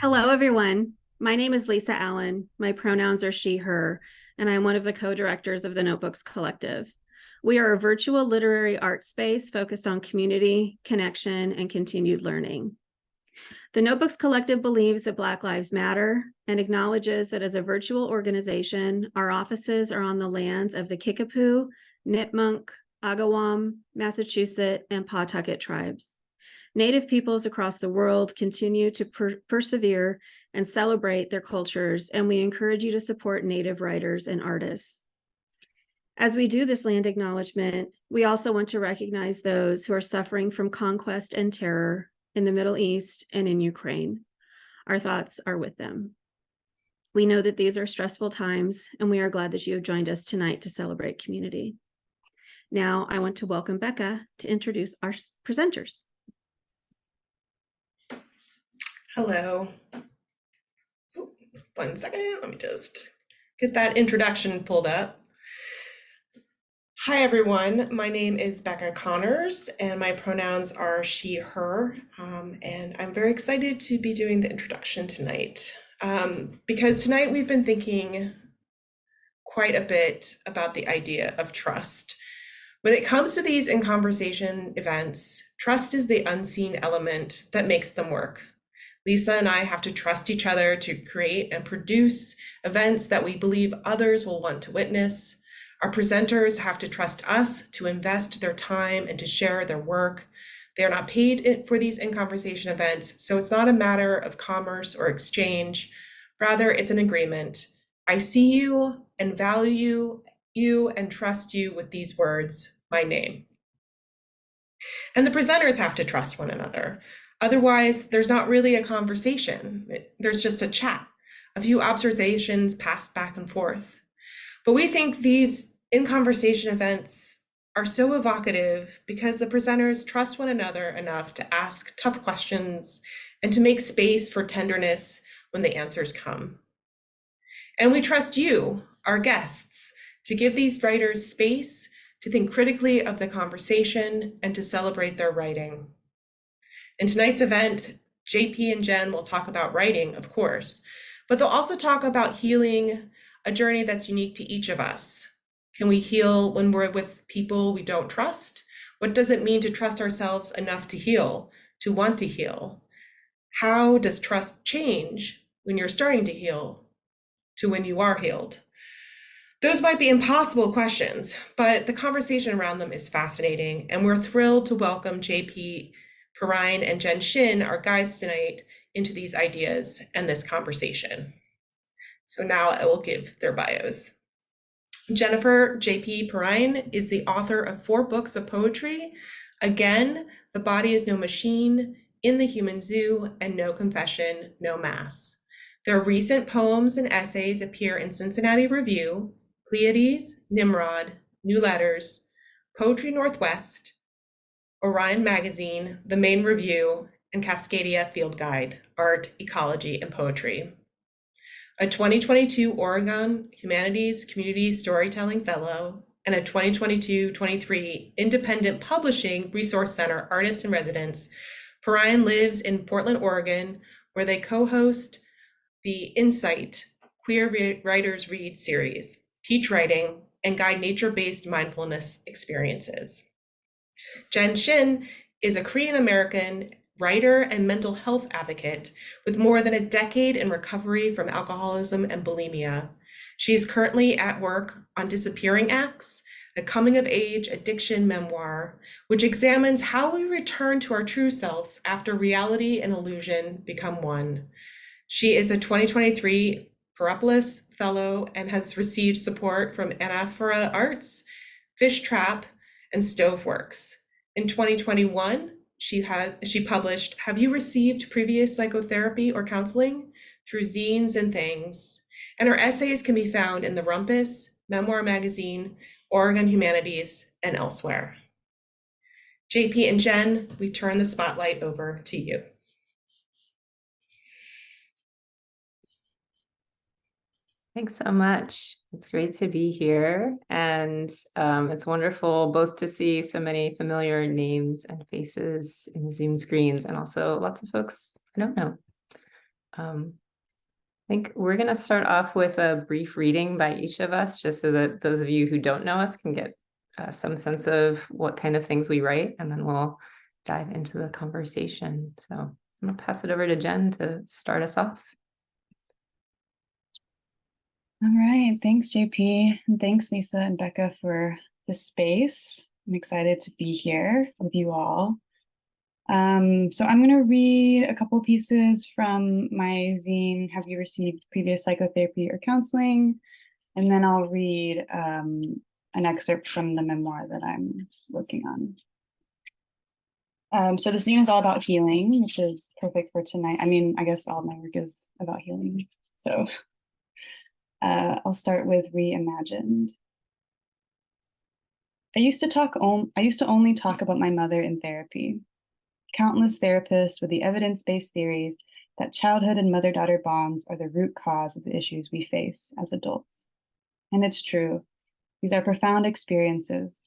Hello, everyone. My name is Lisa Allen. My pronouns are she, her, and I'm one of the co-directors of the Notebooks Collective. We are a virtual literary art space focused on community, connection, and continued learning. The Notebooks Collective believes that Black Lives Matter and acknowledges that as a virtual organization, our offices are on the lands of the Kickapoo, Nipmuc, Agawam, Massachusetts, and Pawtucket tribes. Native peoples across the world continue to persevere and celebrate their cultures, and we encourage you to support Native writers and artists. As we do this land acknowledgement, we also want to recognize those who are suffering from conquest and terror in the Middle East and in Ukraine. Our thoughts are with them. We know that these are stressful times, and we are glad that you have joined us tonight to celebrate community. Now, I want to welcome Becca to introduce our presenters. Hello. Ooh, 1 second, let me just get that introduction pulled up. Hi everyone, my name is Becca Connors and my pronouns are she, her, and I'm very excited to be doing the introduction tonight because tonight we've been thinking quite a bit about the idea of trust. When it comes to these in-conversation events, trust is the unseen element that makes them work. Lisa and I have to trust each other to create and produce events that we believe others will want to witness. Our presenters have to trust us to invest their time and to share their work. They are not paid for these in-conversation events, so it's not a matter of commerce or exchange. Rather, it's an agreement. I see you and value you and trust you with these words, my name. And the presenters have to trust one another. Otherwise, there's not really a conversation. There's just a chat, a few observations passed back and forth. But we think these in-conversation events are so evocative because the presenters trust one another enough to ask tough questions and to make space for tenderness when the answers come. And we trust you, our guests, to give these writers space to think critically of the conversation and to celebrate their writing. In tonight's event, JP and Jen will talk about writing, of course, but they'll also talk about healing, a journey that's unique to each of us. Can we heal when we're with people we don't trust? What does it mean to trust ourselves enough to heal, to want to heal? How does trust change when you're starting to heal to when you are healed? Those might be impossible questions, but the conversation around them is fascinating, and we're thrilled to welcome JP, Perrine and Jen Shin, our guides tonight, into these ideas and this conversation. So now I will give their bios. Jennifer J.P. Perrine is the author of 4 books of poetry. Again, The Body is No Machine, In the Human Zoo, and No Confession, No Mass. Their recent poems and essays appear in Cincinnati Review, Pleiades, Nimrod, New Letters, Poetry Northwest, Orion Magazine, the Maine Review, and Cascadia Field Guide, Art, Ecology, and Poetry. A 2022 Oregon Humanities Community Storytelling Fellow, and a 2022-23 Independent Publishing Resource Center Artist in Residence, Perrine lives in Portland, Oregon, where they co-host the Incite Queer Writers Read series, teach writing, and guide nature-based mindfulness experiences. Jen Shin is a Korean-American writer and mental health advocate with more than a decade in recovery from alcoholism and bulimia. She is currently at work on Disappearing Acts, a coming-of-age addiction memoir, which examines how we return to our true selves after reality and illusion become one. She is a 2023 Periplus Fellow and has received support from Anaphora Arts, Fishtrap, and Stoveworks. In 2021, she published Have You Received Previous Psychotherapy or Counseling? Through Zines and Things, and her essays can be found in the Rumpus, Memoir Magazine, Oregon Humanities, and elsewhere. JP and Jen, we turn the spotlight over to you. Thanks so much. It's great to be here, and it's wonderful both to see so many familiar names and faces in Zoom screens, and also lots of folks I don't know. I think we're going to start off with a brief reading by each of us, just so that those of you who don't know us can get some sense of what kind of things we write, and then we'll dive into the conversation. So I'm going to pass it over to Jen to start us off. All right, thanks JP, and thanks Lisa and Becca for the space. I'm excited to be here with you all. So I'm going to read a couple pieces from my zine, Have You Received Previous Psychotherapy or Counseling? And then I'll read an excerpt from the memoir that I'm working on. So the zine is all about healing, which is perfect for tonight. I mean, I guess all my work is about healing. So I'll start with Reimagined. I used to only talk about my mother in therapy. Countless therapists with the evidence-based theories that childhood and mother-daughter bonds are the root cause of the issues we face as adults. And it's true, these are profound experiences.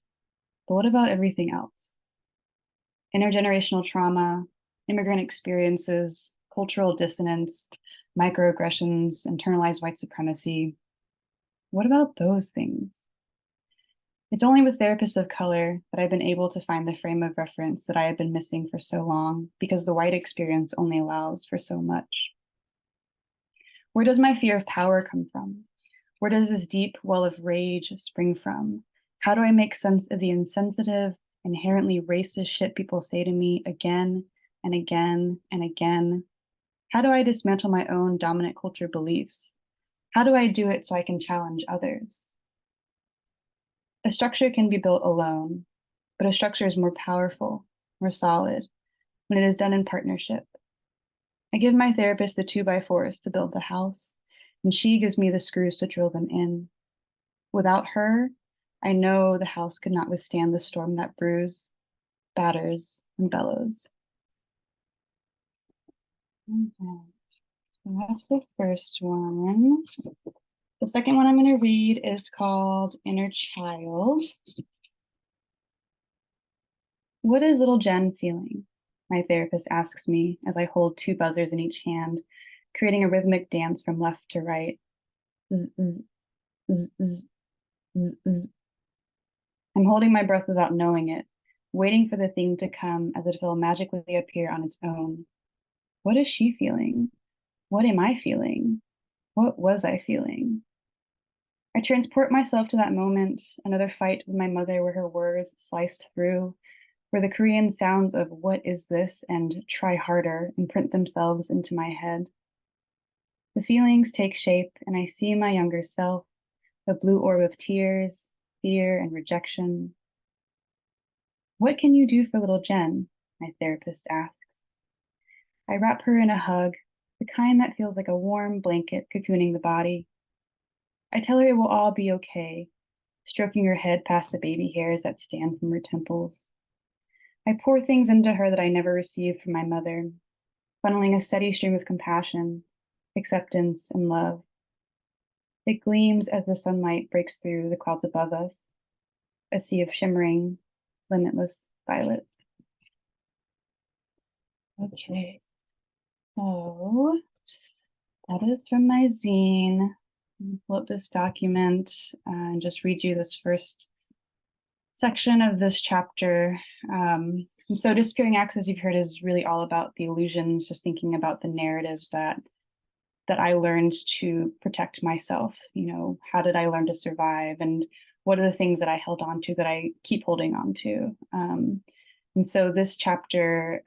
But what about everything else? Intergenerational trauma, immigrant experiences, cultural dissonance, microaggressions, internalized white supremacy. What about those things? It's only with therapists of color that I've been able to find the frame of reference that I have been missing for so long, because the white experience only allows for so much. Where does my fear of power come from? Where does this deep well of rage spring from? How do I make sense of the insensitive, inherently racist shit people say to me again and again and again? How do I dismantle my own dominant culture beliefs? How do I do it so I can challenge others? A structure can be built alone, but a structure is more powerful, more solid, when it is done in partnership. I give my therapist the 2x4s to build the house, and she gives me the screws to drill them in. Without her, I know the house could not withstand the storm that brews, batters, and bellows. So that's the first one. The second one I'm going to read is called Inner Child. What is little Jen feeling? My therapist asks me as I hold 2 buzzers in each hand, creating a rhythmic dance from left to right. Zzz, zzz, zzz, zzz, zzz. I'm holding my breath without knowing it, waiting for the thing to come as it will magically appear on its own. What is she feeling? What am I feeling? What was I feeling? I transport myself to that moment, another fight with my mother where her words sliced through, where the Korean sounds of "what is this" and "try harder" imprint themselves into my head. The feelings take shape, and I see my younger self, a blue orb of tears, fear, and rejection. What can you do for little Jen? My therapist asks. I wrap her in a hug, the kind that feels like a warm blanket cocooning the body. I tell her it will all be okay, stroking her head past the baby hairs that stand from her temples. I pour things into her that I never received from my mother, funneling a steady stream of compassion, acceptance, and love. It gleams as the sunlight breaks through the clouds above us, a sea of shimmering, limitless violets. Okay, so that is from my zine. Pull up this document and just read you this first section of this chapter. And so Disappearing Acts, as you've heard, is really all about the illusions, just thinking about the narratives that I learned to protect myself. You know, how did I learn to survive? And what are the things that I held on to that I keep holding on to? And so this chapter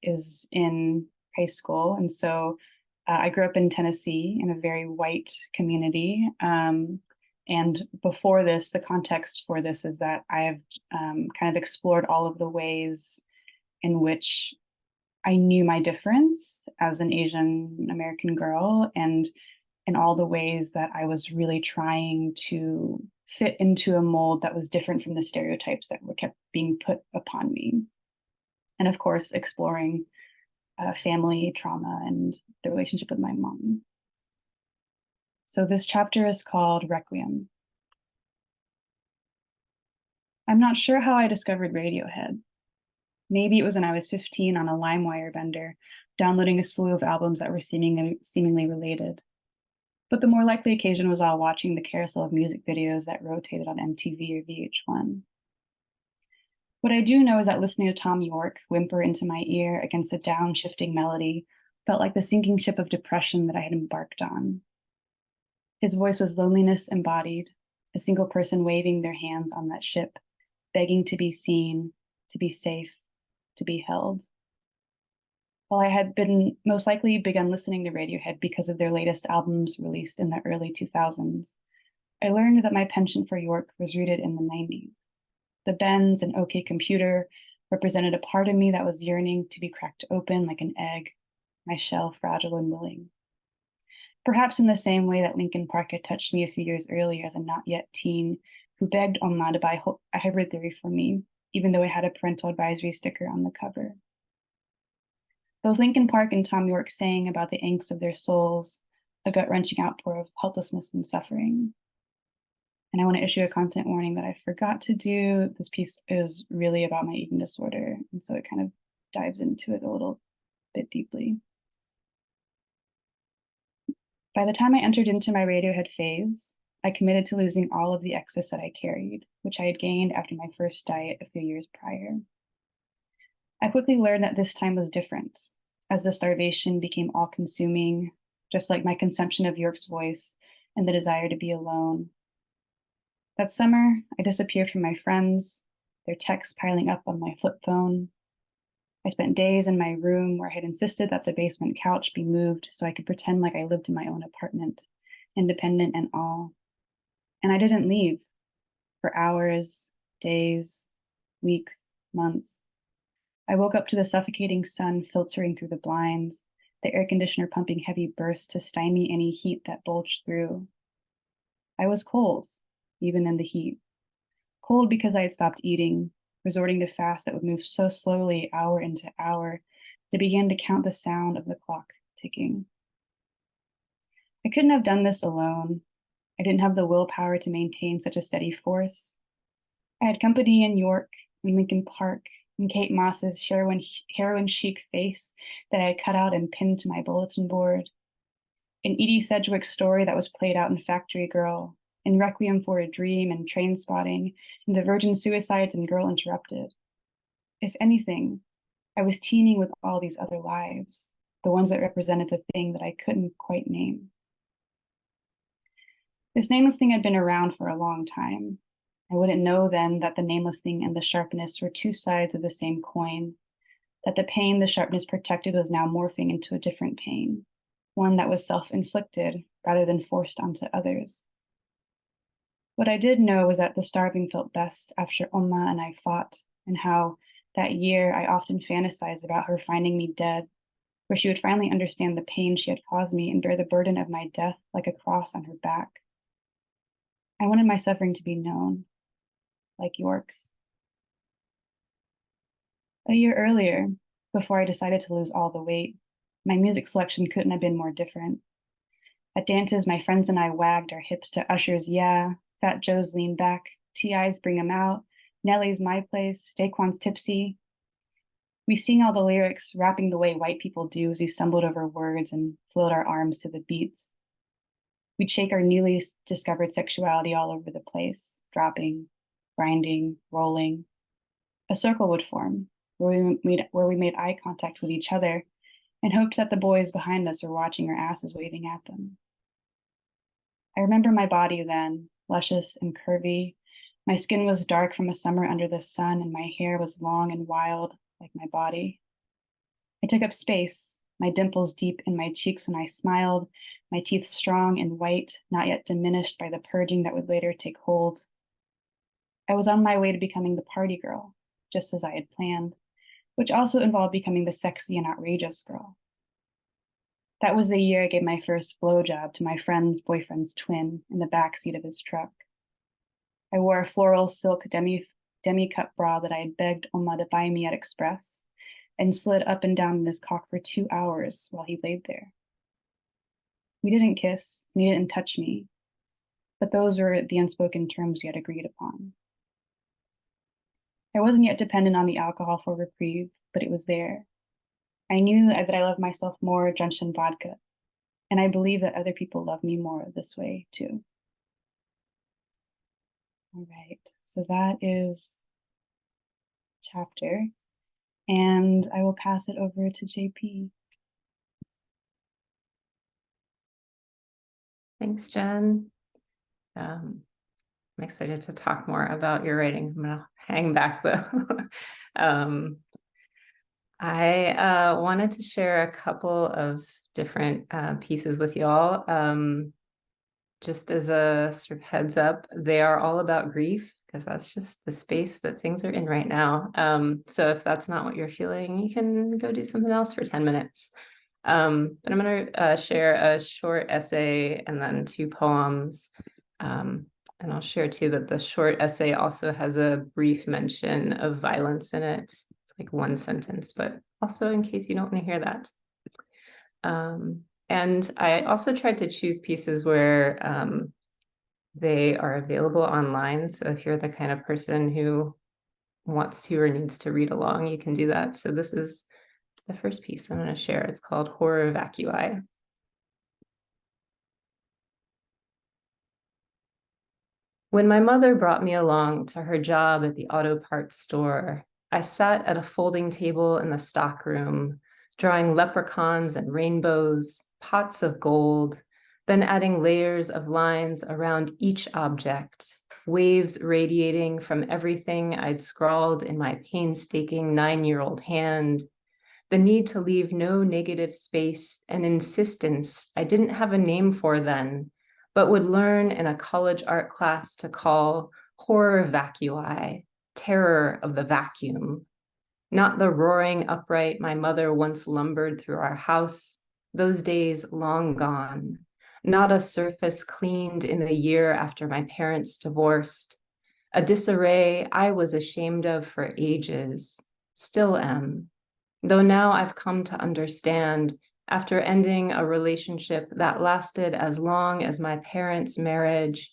is in high school. And so I grew up in Tennessee in a very white community. And before this, the context for this is that I have kind of explored all of the ways in which I knew my difference as an Asian American girl, and in all the ways that I was really trying to fit into a mold that was different from the stereotypes that were kept being put upon me. And of course, exploring family trauma and the relationship with my mom. So this chapter is called Requiem. I'm not sure how I discovered Radiohead. Maybe it was when I was 15 on a LimeWire bender, downloading a slew of albums that were seemingly related. But the more likely occasion was while watching the carousel of music videos that rotated on MTV or VH1. What I do know is that listening to Tom York whimper into my ear against a downshifting melody felt like the sinking ship of depression that I had embarked on. His voice was loneliness embodied, a single person waving their hands on that ship, begging to be seen, to be safe, to be held. While I had been most likely begun listening to Radiohead because of their latest albums released in the early 2000s, I learned that my penchant for York was rooted in the 90s. The Bends and OK Computer represented a part of me that was yearning to be cracked open like an egg, my shell fragile and willing. Perhaps in the same way that Linkin Park had touched me a few years earlier as a not yet teen who begged Oma to buy a Hybrid Theory for me, even though it had a parental advisory sticker on the cover. Both Linkin Park and Tom York sang about the angst of their souls, a gut-wrenching outpour of helplessness and suffering. And I want to issue a content warning that I forgot to do. This piece is really about my eating disorder, and so it kind of dives into it a little bit deeply. By the time I entered into my Radiohead phase, I committed to losing all of the excess that I carried, which I had gained after my first diet a few years prior. I quickly learned that this time was different, as the starvation became all-consuming, just like my consumption of York's voice and the desire to be alone. That summer, I disappeared from my friends, their texts piling up on my flip phone. I spent days in my room where I had insisted that the basement couch be moved so I could pretend like I lived in my own apartment, independent and all. And I didn't leave for hours, days, weeks, months. I woke up to the suffocating sun filtering through the blinds, the air conditioner pumping heavy bursts to stymie any heat that bulged through. I was cold, even in the heat. Cold because I had stopped eating, resorting to fasts that would move so slowly hour into hour to begin to count the sound of the clock ticking. I couldn't have done this alone. I didn't have the willpower to maintain such a steady force. I had company in York and Linkin Park and Kate Moss's heroin chic face that I had cut out and pinned to my bulletin board, in Edie Sedgwick's story that was played out in Factory Girl, in Requiem for a Dream and Train Spotting, in The Virgin Suicides and Girl Interrupted. If anything, I was teeming with all these other lives, the ones that represented the thing that I couldn't quite name. This nameless thing had been around for a long time. I wouldn't know then that the nameless thing and the sharpness were two sides of the same coin, that the pain the sharpness protected was now morphing into a different pain, one that was self-inflicted rather than forced onto others. What I did know was that the starving felt best after Oma and I fought, and how that year I often fantasized about her finding me dead, where she would finally understand the pain she had caused me and bear the burden of my death like a cross on her back. I wanted my suffering to be known, like York's. A year earlier, before I decided to lose all the weight, my music selection couldn't have been more different. At dances, my friends and I wagged our hips to Usher's Yeah, Fat Joe's Lean Back, T.I.'s Bring 'Em Out, Nelly's My Place, Daquan's Tipsy. We sing all the lyrics, rapping the way white people do as we stumbled over words and float our arms to the beats. We'd shake our newly discovered sexuality all over the place, dropping, grinding, rolling. A circle would form where we made eye contact with each other and hoped that the boys behind us were watching our asses waving at them. I remember my body then, luscious and curvy. My skin was dark from a summer under the sun, and my hair was long and wild, like my body. I took up space, my dimples deep in my cheeks when I smiled, my teeth strong and white, not yet diminished by the purging that would later take hold. I was on my way to becoming the party girl, just as I had planned, which also involved becoming the sexy and outrageous girl. That was the year I gave my first blowjob to my friend's boyfriend's twin in the backseat of his truck. I wore a floral silk demi-cut bra that I had begged Oma to buy me at Express and slid up and down in his cock for 2 hours while he laid there. We didn't kiss, and he didn't touch me, but those were the unspoken terms we had agreed upon. I wasn't yet dependent on the alcohol for reprieve, but it was there. I knew that I love myself more drenched in vodka, and I believe that other people love me more this way too. All right, so that is chapter, and I will pass it over to JP. Thanks, Jen. I'm excited to talk more about your writing. I'm gonna hang back though. I wanted to share a couple of different pieces with y'all. Just as a sort of heads up, they are all about grief, because that's just the space that things are in right now. So if that's not what you're feeling, you can go do something else for 10 minutes. But I'm going to share a short essay and then 2 poems. And I'll share too that the short essay also has a brief mention of violence in it. It's like 1 sentence, but also in case you don't want to hear that. And I also tried to choose pieces where they are available online. So if you're the kind of person who wants to or needs to read along, you can do that. So this is the first piece I'm going to share. It's called Horror Vacui. When my mother brought me along to her job at the auto parts store, I sat at a folding table in the stockroom, drawing leprechauns and rainbows, pots of gold, then adding layers of lines around each object, waves radiating from everything I'd scrawled in my painstaking 9-year-old hand, the need to leave no negative space, an insistence I didn't have a name for then, but would learn in a college art class to call horror vacui, terror of the vacuum. Not the roaring upright my mother once lumbered through our house, those days long gone. Not a surface cleaned in the year after my parents divorced. A disarray I was ashamed of for ages, still am. Though now I've come to understand, after ending a relationship that lasted as long as my parents' marriage,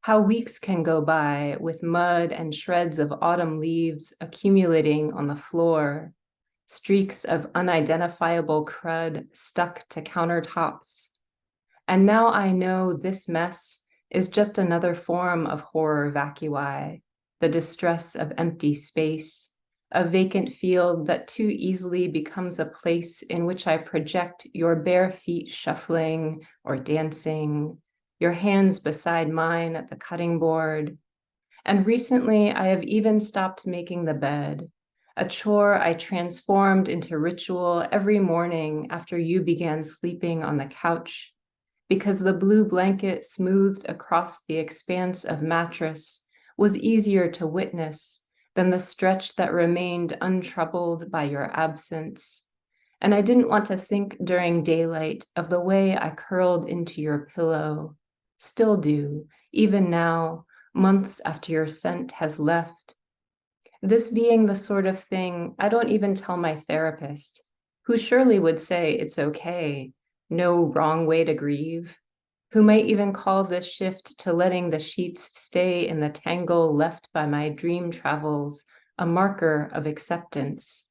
how weeks can go by with mud and shreds of autumn leaves accumulating on the floor, streaks of unidentifiable crud stuck to countertops. And now I know this mess is just another form of horror vacui, the distress of empty space, a vacant field that too easily becomes a place in which I project your bare feet shuffling or dancing, your hands beside mine at the cutting board. And recently, I have even stopped making the bed, a chore I transformed into ritual every morning after you began sleeping on the couch, because the blue blanket smoothed across the expanse of mattress was easier to witness than the stretch that remained untroubled by your absence. And I didn't want to think during daylight of the way I curled into your pillow, still do, even now, months after your scent has left. This being the sort of thing I don't even tell my therapist, who surely would say it's okay, no wrong way to grieve, who might even call this shift to letting the sheets stay in the tangle left by my dream travels a marker of acceptance.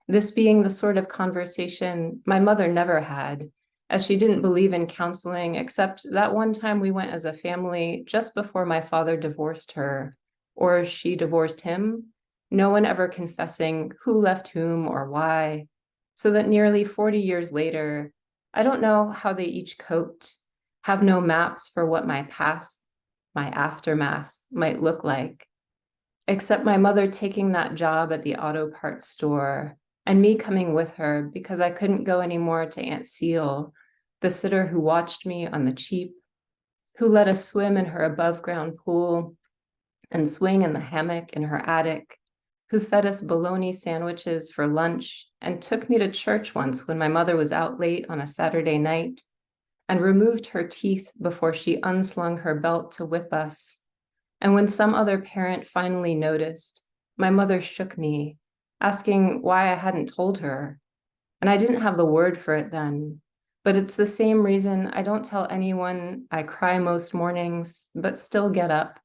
This being the sort of conversation my mother never had, as she didn't believe in counseling, except that one time we went as a family just before my father divorced her, or she divorced him, no one ever confessing who left whom or why, so that nearly 40 years later, I don't know how they each coped, have no maps for what my path, my aftermath might look like, except my mother taking that job at the auto parts store and me coming with her because I couldn't go anymore to Aunt Seal, the sitter who watched me on the cheap, who let us swim in her above ground pool and swing in the hammock in her attic, who fed us bologna sandwiches for lunch and took me to church once when my mother was out late on a Saturday night, and removed her teeth before she unslung her belt to whip us. And when some other parent finally noticed, my mother shook me, asking why I hadn't told her. And I didn't have the word for it then, but it's the same reason I don't tell anyone I cry most mornings, but still get up,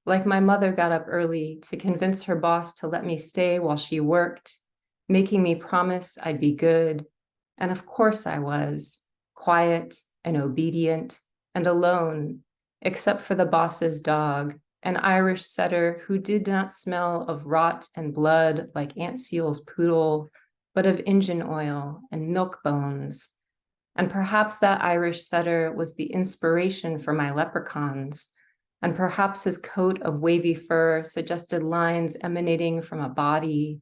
like my mother got up early to convince her boss to let me stay while she worked, making me promise I'd be good. And of course I was, quiet and obedient and alone, except for the boss's dog, an Irish setter who did not smell of rot and blood like Aunt Seal's poodle, but of engine oil and milk bones. And perhaps that Irish setter was the inspiration for my leprechauns, and perhaps his coat of wavy fur suggested lines emanating from a body.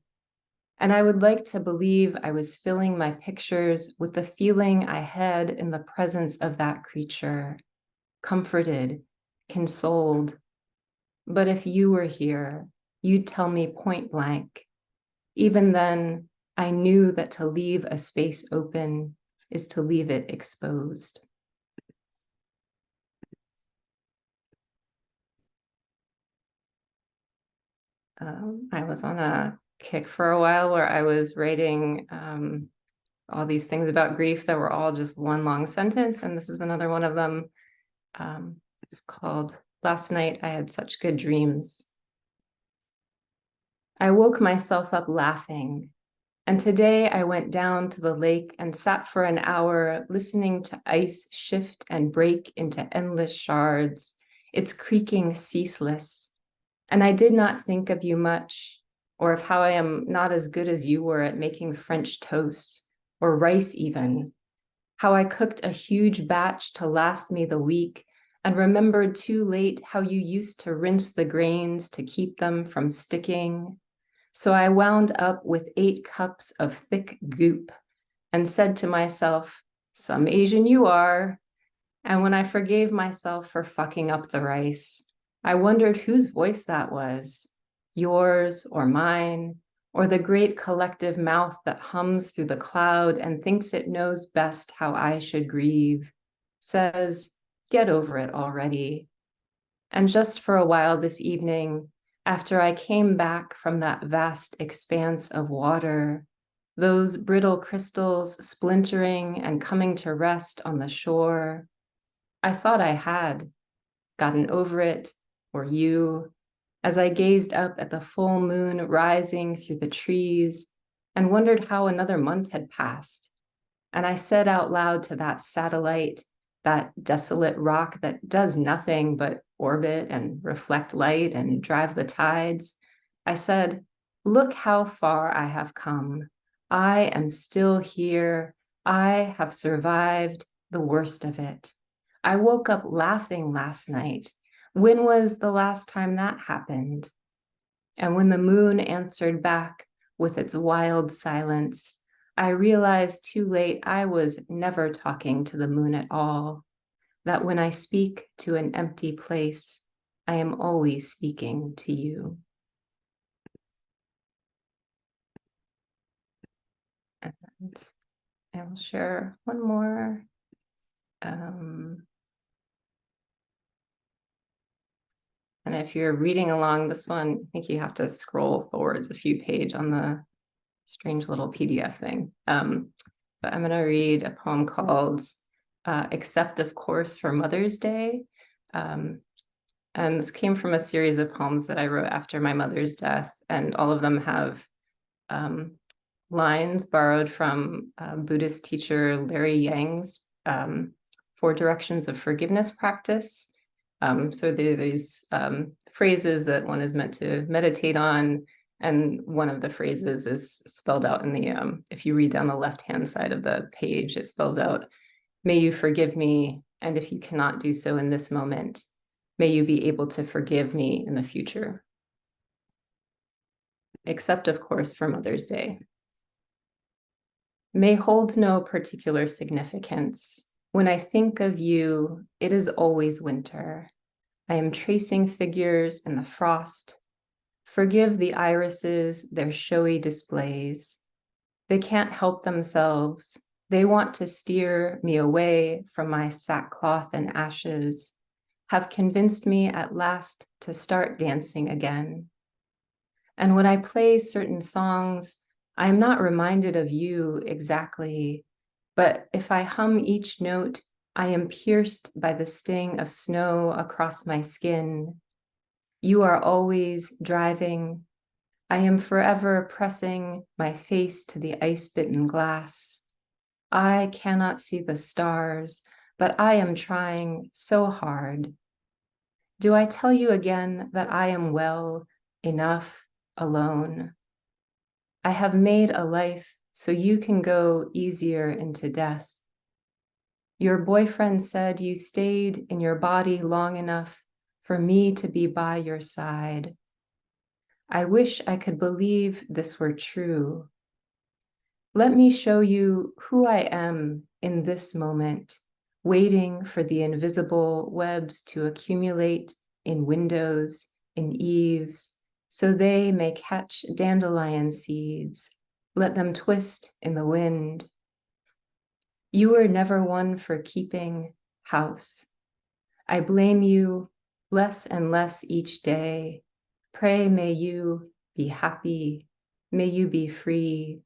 And I would like to believe I was filling my pictures with the feeling I had in the presence of that creature, comforted, consoled. But if you were here, you'd tell me point blank. Even then, I knew that to leave a space open is to leave it exposed. I was on a kick for a while where I was writing all these things about grief that were all just one long sentence, and this is another one of them. It's called "Last Night I Had Such Good Dreams." I woke myself up laughing, and today I went down to the lake and sat for an hour listening to ice shift and break into endless shards, its creaking ceaseless. And I did not think of you much, or of how I am not as good as you were at making French toast, or rice even. How I cooked a huge batch to last me the week, and remembered too late how you used to rinse the grains to keep them from sticking. So I wound up with 8 cups of thick goop, and said to myself, "Some Asian you are." And when I forgave myself for fucking up the rice, I wondered whose voice that was, yours or mine, or the great collective mouth that hums through the cloud and thinks it knows best how I should grieve, says, "Get over it already." And just for a while this evening, after I came back from that vast expanse of water, those brittle crystals splintering and coming to rest on the shore, I thought I had gotten over it, or you, as I gazed up at the full moon rising through the trees and wondered how another month had passed. And I said out loud to that satellite, that desolate rock that does nothing but orbit and reflect light and drive the tides, I said, "Look how far I have come. I am still here. I have survived the worst of it. I woke up laughing last night. When was the last time that happened?" And when the moon answered back with its wild silence, I realized too late I was never talking to the moon at all, that when I speak to an empty place, I am always speaking to you. And I will share one more. And if you're reading along this one, I think you have to scroll forwards a few pages on the strange little PDF thing. But I'm going to read a poem called Except of Course for Mother's Day. And this came from a series of poems that I wrote after my mother's death, and all of them have lines borrowed from Buddhist teacher Larry Yang's 4 Directions of Forgiveness practice. So there are these phrases that one is meant to meditate on, and one of the phrases is spelled out in the, if you read down the left-hand side of the page, it spells out, "May you forgive me, and if you cannot do so in this moment, may you be able to forgive me in the future." Except, of course, for Mother's Day. May holds no particular significance. When I think of you, it is always winter. I am tracing figures in the frost. Forgive the irises, their showy displays. They can't help themselves. They want to steer me away from my sackcloth and ashes, have convinced me at last to start dancing again. And when I play certain songs, I am not reminded of you exactly, but if I hum each note, I am pierced by the sting of snow across my skin. You are always driving. I am forever pressing my face to the ice-bitten glass. I cannot see the stars, but I am trying so hard. Do I tell you again that I am well enough alone? I have made a life so you can go easier into death. Your boyfriend said you stayed in your body long enough for me to be by your side. I wish I could believe this were true. Let me show you who I am in this moment, waiting for the invisible webs to accumulate in windows, in eaves, so they may catch dandelion seeds. Let them twist in the wind. You were never one for keeping house. I blame you less and less each day. Pray may you be happy, may you be free.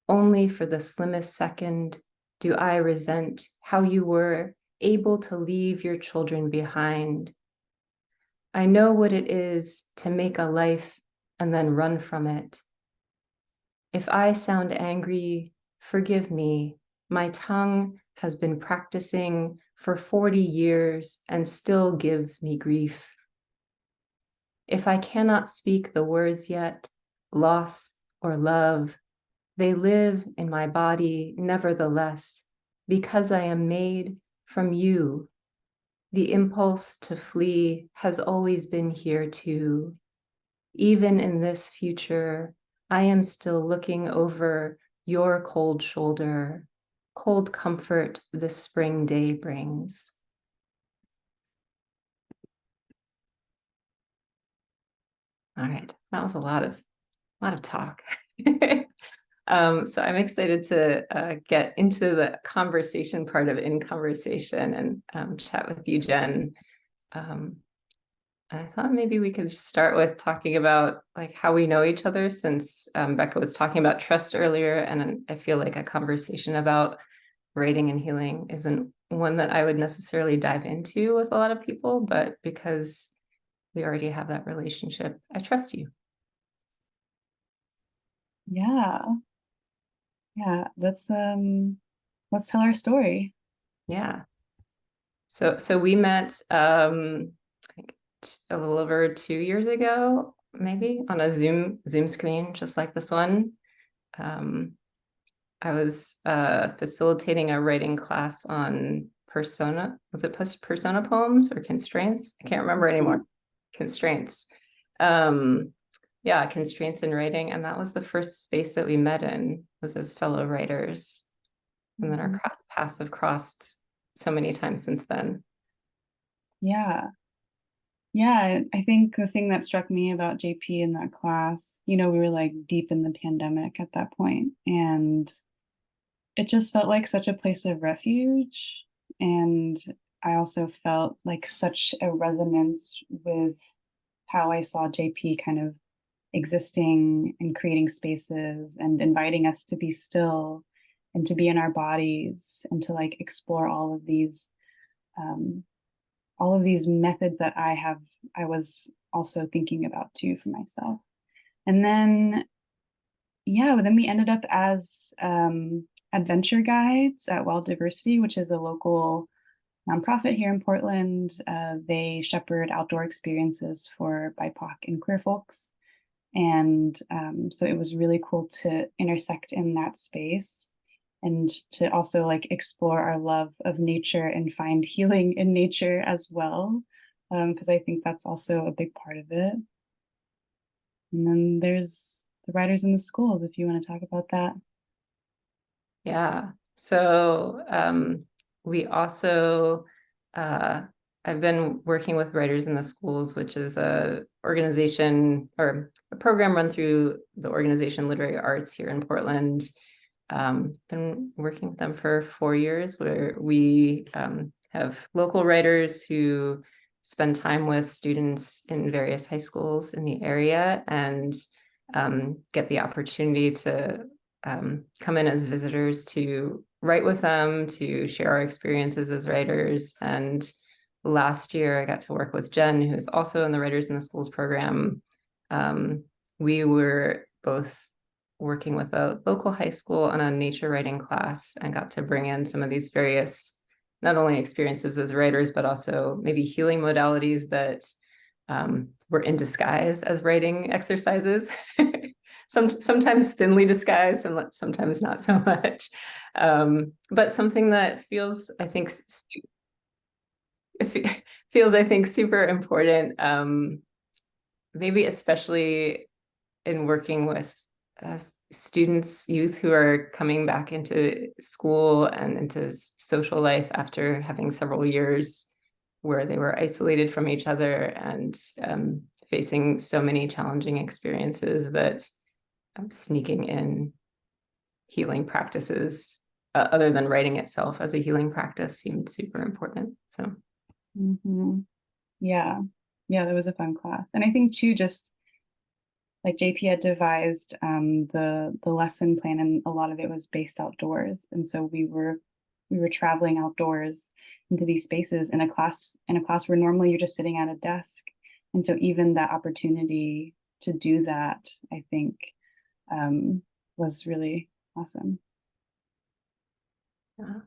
Only for the slimmest second do I resent how you were able to leave your children behind. I know what it is to make a life and then run from it. If I sound angry, forgive me. My tongue has been practicing for 40 years and still gives me grief. If I cannot speak the words yet, loss or love, they live in my body nevertheless, because I am made from you. The impulse to flee has always been here too. Even in this future, I am still looking over your cold shoulder, cold comfort this spring day brings. All right, that was a lot of talk. So I'm excited to get into the conversation part of In Conversation and chat with you, Jen. I thought maybe we could start with talking about like how we know each other, since Becca was talking about trust earlier, and I feel like a conversation about writing and healing isn't one that I would necessarily dive into with a lot of people, but because we already have that relationship, I trust you. Yeah. Let's tell our story. Yeah. So we met a little over 2 years ago, maybe, on a Zoom screen, just like this one. I was facilitating a writing class on persona. Was it persona poems or constraints? I can't remember anymore. Constraints. Yeah, constraints in writing. And that was the first space that we met in, was as fellow writers. And then our paths have crossed so many times since then. Yeah, I think the thing that struck me about JP in that class, we were like deep in the pandemic at that point, and it just felt like such a place of refuge. And I also felt like such a resonance with how I saw JP kind of existing and creating spaces and inviting us to be still and to be in our bodies and to like explore all of these methods that I was also thinking about too for myself. And then we ended up as adventure guides at Wild Diversity, which is a local nonprofit here in Portland. They shepherd outdoor experiences for BIPOC and queer folks. And so it was really cool to intersect in that space and to also like explore our love of nature and find healing in nature as well, because I think that's also a big part of it. And then there's the writers in the schools, if you want to talk about that. Yeah. So we also, I've been working with Writers in the Schools, which is a organization or a program run through the organization Literary Arts here in Portland. Been working with them for 4 years, where we have local writers who spend time with students in various high schools in the area and get the opportunity to come in as visitors to write with them, to share our experiences as writers. And last year I got to work with Jen, who is also in the Writers in the Schools program, we were both working with a local high school on a nature writing class and got to bring in some of these various, not only experiences as writers, but also maybe healing modalities that were in disguise as writing exercises. Sometimes thinly disguised, and sometimes not so much. But something that feels, I think, super important. Maybe especially in working with students, youth who are coming back into school and into social life after having several years where they were isolated from each other and facing so many challenging experiences, that sneaking in healing practices other than writing itself as a healing practice seemed super important. So yeah, that was a fun class. And I think too, just like JP had devised the lesson plan, and a lot of it was based outdoors. And so we were traveling outdoors into these spaces in a class where normally you're just sitting at a desk. And so even that opportunity to do that, I think, was really awesome. Well,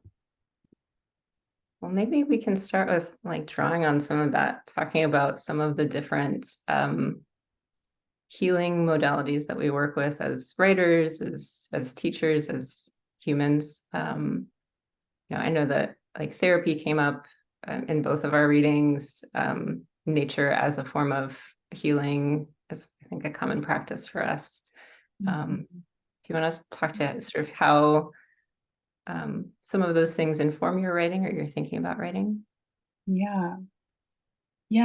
maybe we can start with like drawing on some of that, talking about some of the different healing modalities that we work with as writers, as teachers, as humans. I know that like therapy came up in both of our readings. Nature as a form of healing is, I think, a common practice for us. Do you want to talk to sort of how some of those things inform your writing or your thinking about writing? Yeah,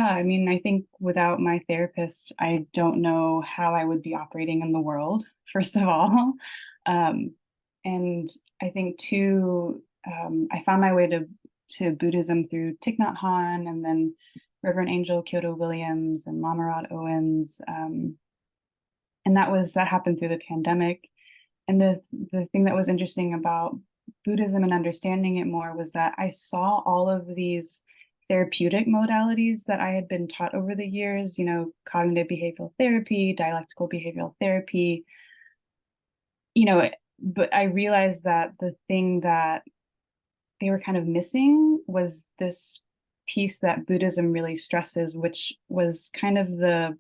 I mean, I think without my therapist, I don't know how I would be operating in the world, first of all. And I think too, I found my way to Buddhism through Thich Nhat Hanh, and then Reverend Angel Kyoto Williams and Lama Rod Owens. And that happened through the pandemic. And the thing that was interesting about Buddhism and understanding it more was that I saw all of these therapeutic modalities that I had been taught over the years, cognitive behavioral therapy, dialectical behavioral therapy, but I realized that the thing that they were kind of missing was this piece that Buddhism really stresses, which was kind of the,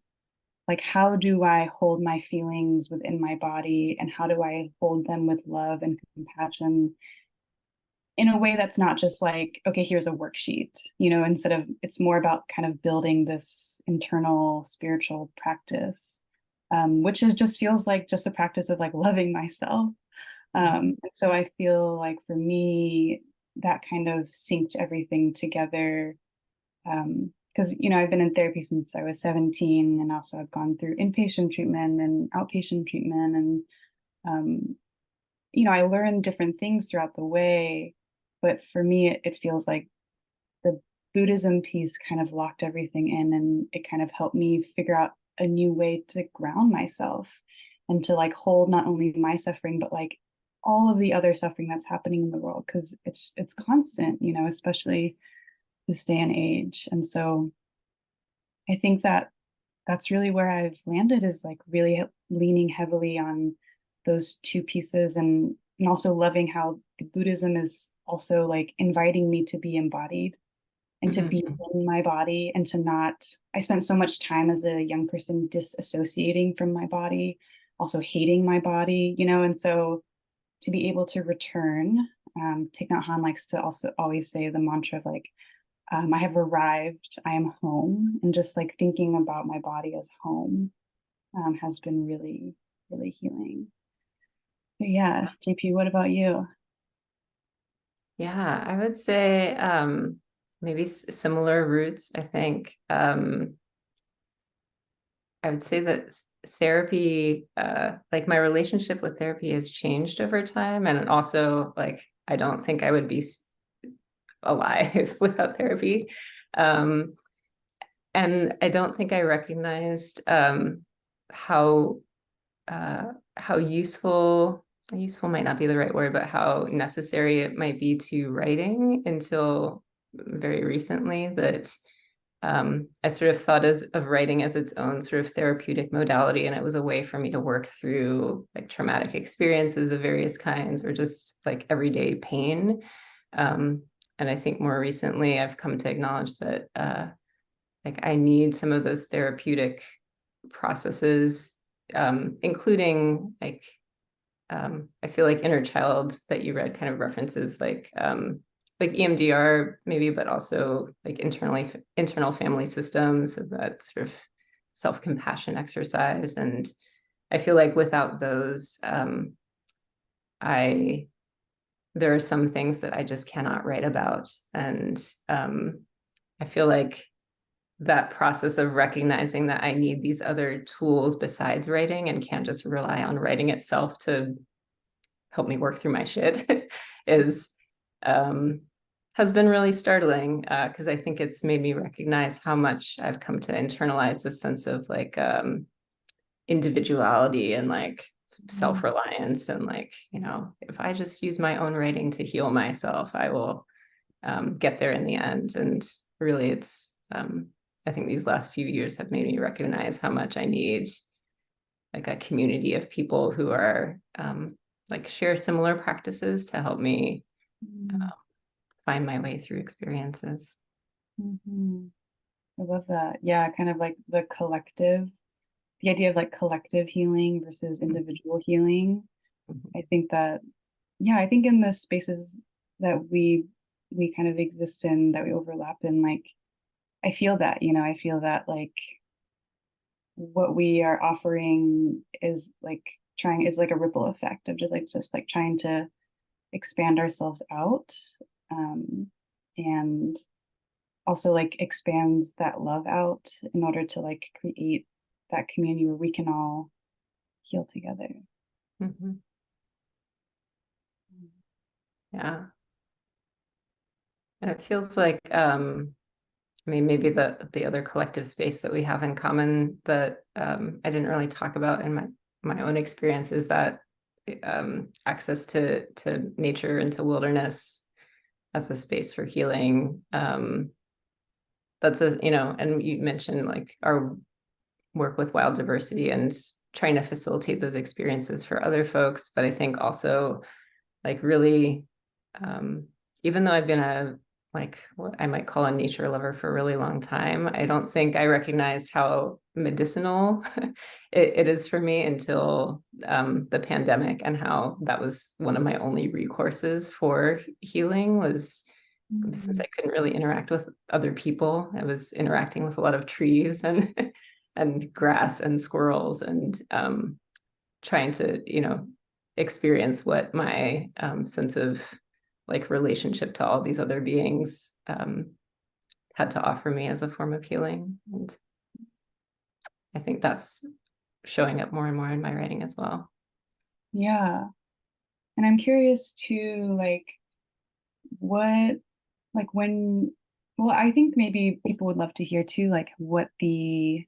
like, how do I hold my feelings within my body, and how do I hold them with love and compassion in a way that's not just like, okay, here's a worksheet, instead of, it's more about kind of building this internal spiritual practice, which just feels like just a practice of like loving myself. And so I feel like for me, that kind of synced everything together. Because, I've been in therapy since I was 17, and also I've gone through inpatient treatment and outpatient treatment. And, I learned different things throughout the way. But for me, it feels like the Buddhism piece kind of locked everything in, and it kind of helped me figure out a new way to ground myself and to like hold not only my suffering, but like all of the other suffering that's happening in the world, because it's constant, especially this day and age. And so I think that that's really where I've landed, is like really leaning heavily on those two pieces, and also loving how Buddhism is also like inviting me to be embodied and to be in my body, and to not, I spent so much time as a young person disassociating from my body, also hating my body, and so to be able to return, Thich Nhat Hanh likes to also always say the mantra of like, I have arrived, I am home, and just like thinking about my body as home has been really, really healing. But yeah, JP, what about you? Yeah, I would say maybe similar roots. I think I would say that therapy, like my relationship with therapy has changed over time. And also, like, I don't think I would be alive without therapy. And I don't think I recognized how useful might not be the right word, but how necessary it might be to writing until very recently. That I sort of thought of writing as its own sort of therapeutic modality, and it was a way for me to work through like traumatic experiences of various kinds, or just like everyday pain. And I think more recently I've come to acknowledge that like I need some of those therapeutic processes, including like I feel like Inner Child that you read kind of references like EMDR maybe, but also like internal family systems, so that sort of self-compassion exercise. And I feel like without those, there are some things that I just cannot write about. And I feel like that process of recognizing that I need these other tools besides writing and can't just rely on writing itself to help me work through my shit is has been really startling, because I think it's made me recognize how much I've come to internalize this sense of like individuality and like self-reliance, and like, you know, if I just use my own writing to heal myself, I will get there in the end. And really it's I think these last few years have made me recognize how much I need like a community of people who are like share similar practices to help me find my way through experiences. Mm-hmm. I love that. Yeah, kind of like the idea of like collective healing versus individual healing. I think that, yeah, I think in the spaces that we kind of exist in, that we overlap in, like, I feel that, you know, I feel that like what we are offering is like a ripple effect of just like trying to expand ourselves out, and also like expands that love out in order to like create that community where we can all heal together. Mm-hmm. Yeah. And it feels like I mean, maybe the other collective space that we have in common that I didn't really talk about in my own experience is that access to nature and to wilderness as a space for healing. That's a, you know, and you mentioned like our work with wild diversity and trying to facilitate those experiences for other folks. But I think also like really, even though I've been a like what I might call a nature lover for a really long time, I don't think I recognized how medicinal it is for me until the pandemic, and how that was one of my only recourses for healing was since I couldn't really interact with other people, I was interacting with a lot of trees and and grass and squirrels, and trying to, you know, experience what my sense of like relationship to all these other beings had to offer me as a form of healing. And I think that's showing up more and more in my writing as well. Yeah. And I'm curious too, like what, like when, well, I think maybe people would love to hear too, like what the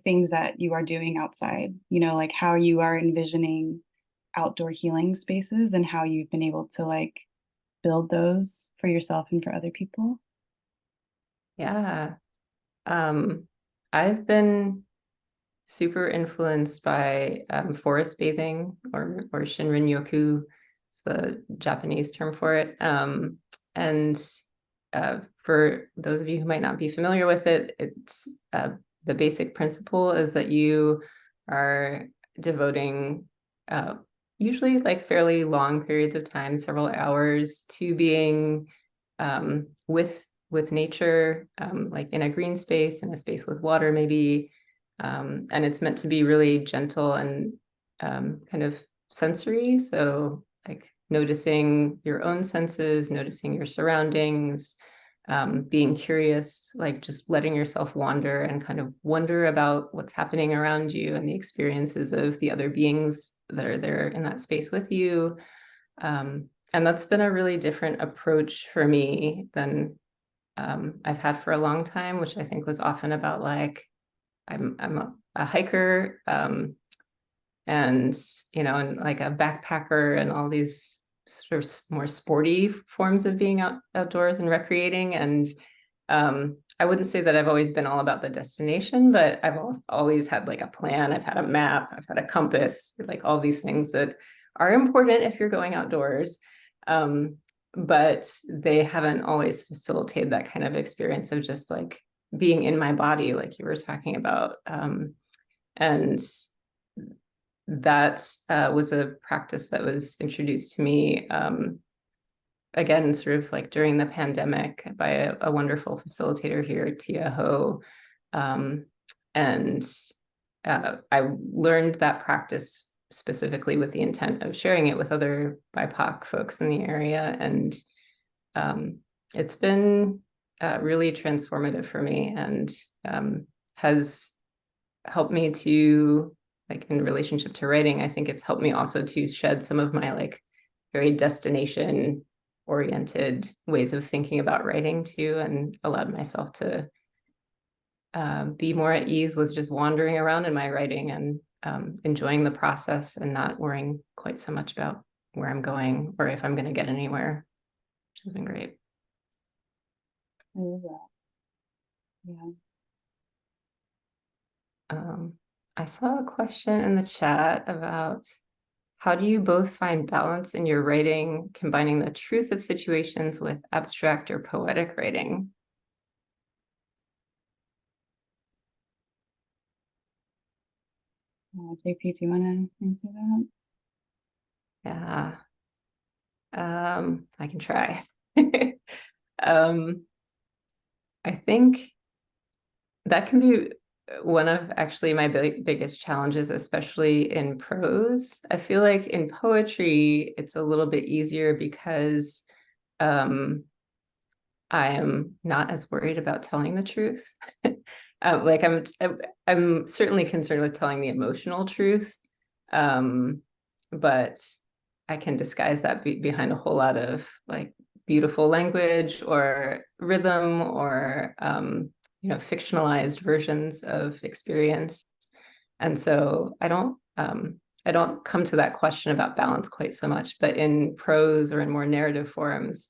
things that you are doing outside, you know, like how you are envisioning outdoor healing spaces and how you've been able to like build those for yourself and for other people. Yeah. I've been super influenced by forest bathing, or Shinrin-yoku. It's the Japanese term for it. And for those of you who might not be familiar with it, it's the basic principle is that you are devoting usually like fairly long periods of time, several hours, to being with nature, like in a green space, in a space with water maybe. And it's meant to be really gentle and kind of sensory. So like noticing your own senses, noticing your surroundings, being curious, like just letting yourself wander and kind of wonder about what's happening around you and the experiences of the other beings that are there in that space with you. And that's been a really different approach for me than I've had for a long time, which I think was often about like, I'm a hiker, and, you know, and like a backpacker and all these sort of more sporty forms of being outdoors and recreating. And I wouldn't say that I've always been all about the destination, but I've always had like a plan. I've had a map, I've had a compass, like all these things that are important if you're going outdoors. But they haven't always facilitated that kind of experience of just like being in my body, like you were talking about. And that was a practice that was introduced to me again, sort of like during the pandemic by a wonderful facilitator here, Tia Ho. And I learned that practice specifically with the intent of sharing it with other BIPOC folks in the area. And it's been really transformative for me, and has helped me to, like in relationship to writing, I think it's helped me also to shed some of my like very destination oriented ways of thinking about writing too, and allowed myself to be more at ease with just wandering around in my writing and enjoying the process and not worrying quite so much about where I'm going or if I'm going to get anywhere, which has been great. I love that. Yeah. I saw a question in the chat about how do you both find balance in your writing, combining the truth of situations with abstract or poetic writing? JP, do you want to answer that? Yeah, I can try. I think that can be one of actually my biggest challenges, especially in prose. I feel like in poetry, it's a little bit easier because I am not as worried about telling the truth. Like I'm certainly concerned with telling the emotional truth, but I can disguise that behind a whole lot of like beautiful language or rhythm or fictionalized versions of experience. And so I don't come to that question about balance quite so much, but in prose or in more narrative forms,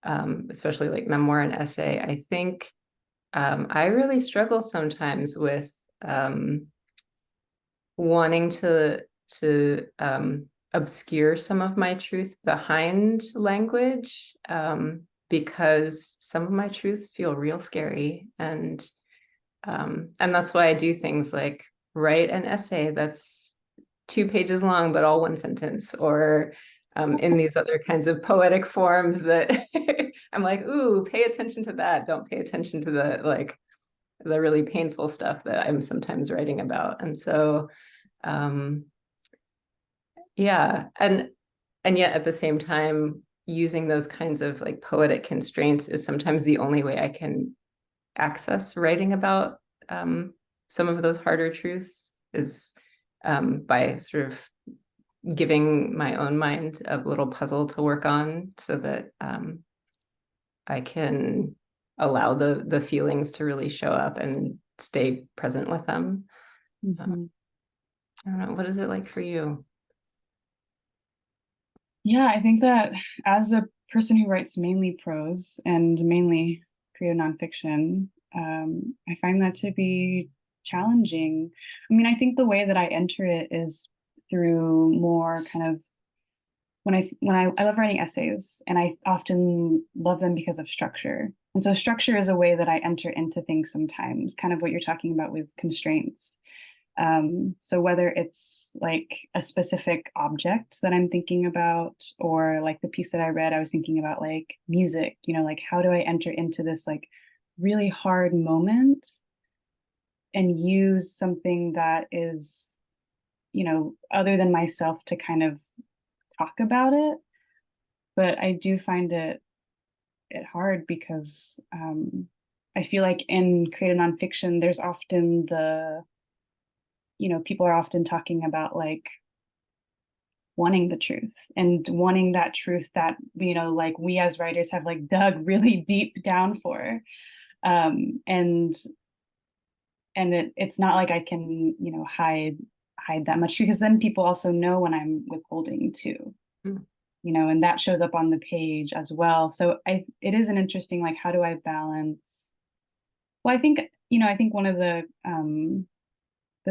especially like memoir and essay, I think I really struggle sometimes with wanting to obscure some of my truth behind language, because some of my truths feel real scary, and that's why I do things like write an essay that's 2 pages long but all one sentence, or in these other kinds of poetic forms that I'm like, ooh, pay attention to that. Don't pay attention to the really painful stuff that I'm sometimes writing about. And so yeah, and yet at the same time, using those kinds of like poetic constraints is sometimes the only way I can access writing about some of those harder truths, is by sort of giving my own mind a little puzzle to work on, so that I can allow the feelings to really show up and stay present with them. Mm-hmm. I don't know, what is it like for you? Yeah, I think that as a person who writes mainly prose and mainly creative nonfiction, I find that to be challenging. I mean, I think the way that I enter it is through more kind of I love writing essays, and I often love them because of structure. And so structure is a way that I enter into things sometimes, kind of what you're talking about with constraints. So whether it's like a specific object that I'm thinking about, or like the piece that I read, I was thinking about like music, like how do I enter into this like really hard moment and use something that is, other than myself to kind of talk about it. But I do find it hard because I feel like in creative nonfiction, there's often people are often talking about like wanting the truth and wanting that truth that, like we as writers have like dug really deep down for. And it's not like I can, hide that much, because then people also know when I'm withholding too. Mm. And that shows up on the page as well. So it is an interesting, like, how do I balance Well, I think, I think one of the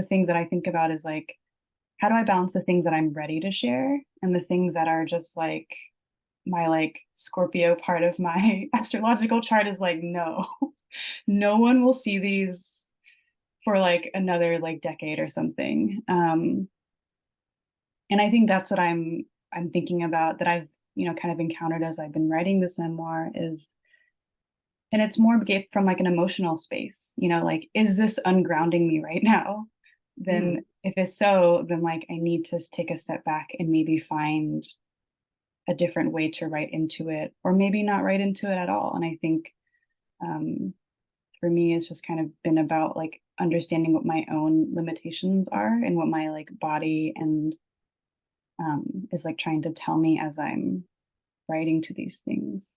things that I think about is like, how do I balance the things that I'm ready to share and the things that are just like my like Scorpio part of my astrological chart is like, no, no one will see these for like another like decade or something. And I think that's what I'm thinking about, that I've, kind of encountered as I've been writing this memoir is, and it's more from like an emotional space, like, is this ungrounding me right now? Then if it's so, then like I need to take a step back and maybe find a different way to write into it, or maybe not write into it at all. And I think for me, it's just kind of been about like understanding what my own limitations are and what my like body and is like trying to tell me as I'm writing to these things.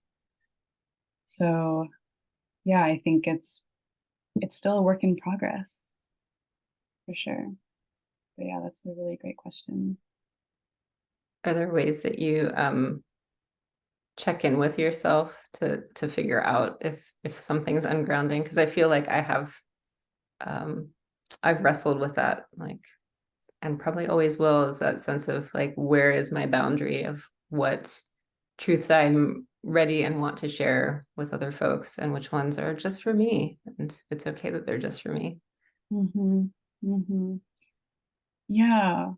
So yeah, I think it's still a work in progress for sure. But yeah, that's a really great question. Are there ways that you check in with yourself to figure out if something's ungrounding? Because I feel like I have I've wrestled with that, like, and probably always will, is that sense of like, where is my boundary of what truths I'm ready and want to share with other folks, and which ones are just for me, and it's okay that they're just for me. Yeah,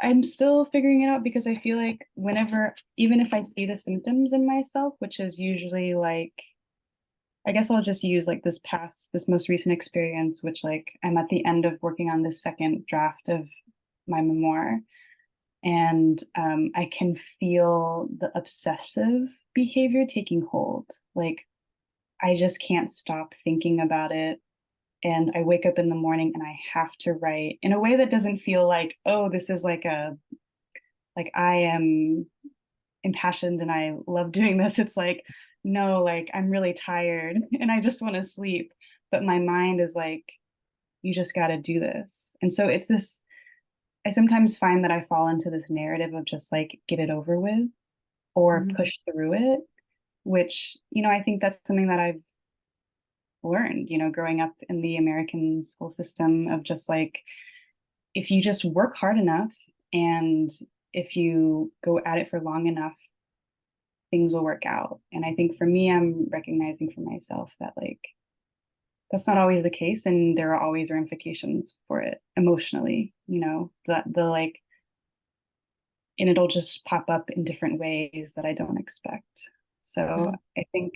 I'm still figuring it out, because I feel like whenever, even if I see the symptoms in myself, which is usually like, I guess I'll just use like this most recent experience, which like I'm at the end of working on this second draft of my memoir, and I can feel the obsessive behavior taking hold. Like I just can't stop thinking about it. And I wake up in the morning and I have to write in a way that doesn't feel like, oh, this is like I am impassioned and I love doing this. It's like, no, like I'm really tired and I just want to sleep. But my mind is like, you just got to do this. And so it's this, I sometimes find that I fall into this narrative of just like, get it over with or push through it, which, I think that's something that I've learned, growing up in the American school system, of just like, if you just work hard enough and if you go at it for long enough, things will work out. And I think for me, I'm recognizing for myself that like, that's not always the case. And there are always ramifications for it emotionally, the like, and it'll just pop up in different ways that I don't expect. So I think,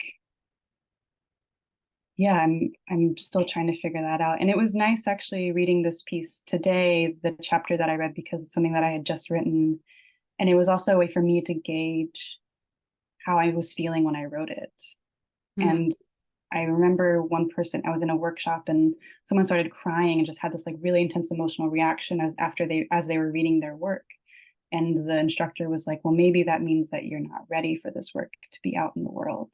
yeah, I'm still trying to figure that out. And it was nice actually reading this piece today, the chapter that I read, because it's something that I had just written. And it was also a way for me to gauge how I was feeling when I wrote it. And I remember one person, I was in a workshop and someone started crying and just had this like really intense emotional reaction as they were reading their work. And the instructor was like, well, maybe that means that you're not ready for this work to be out in the world.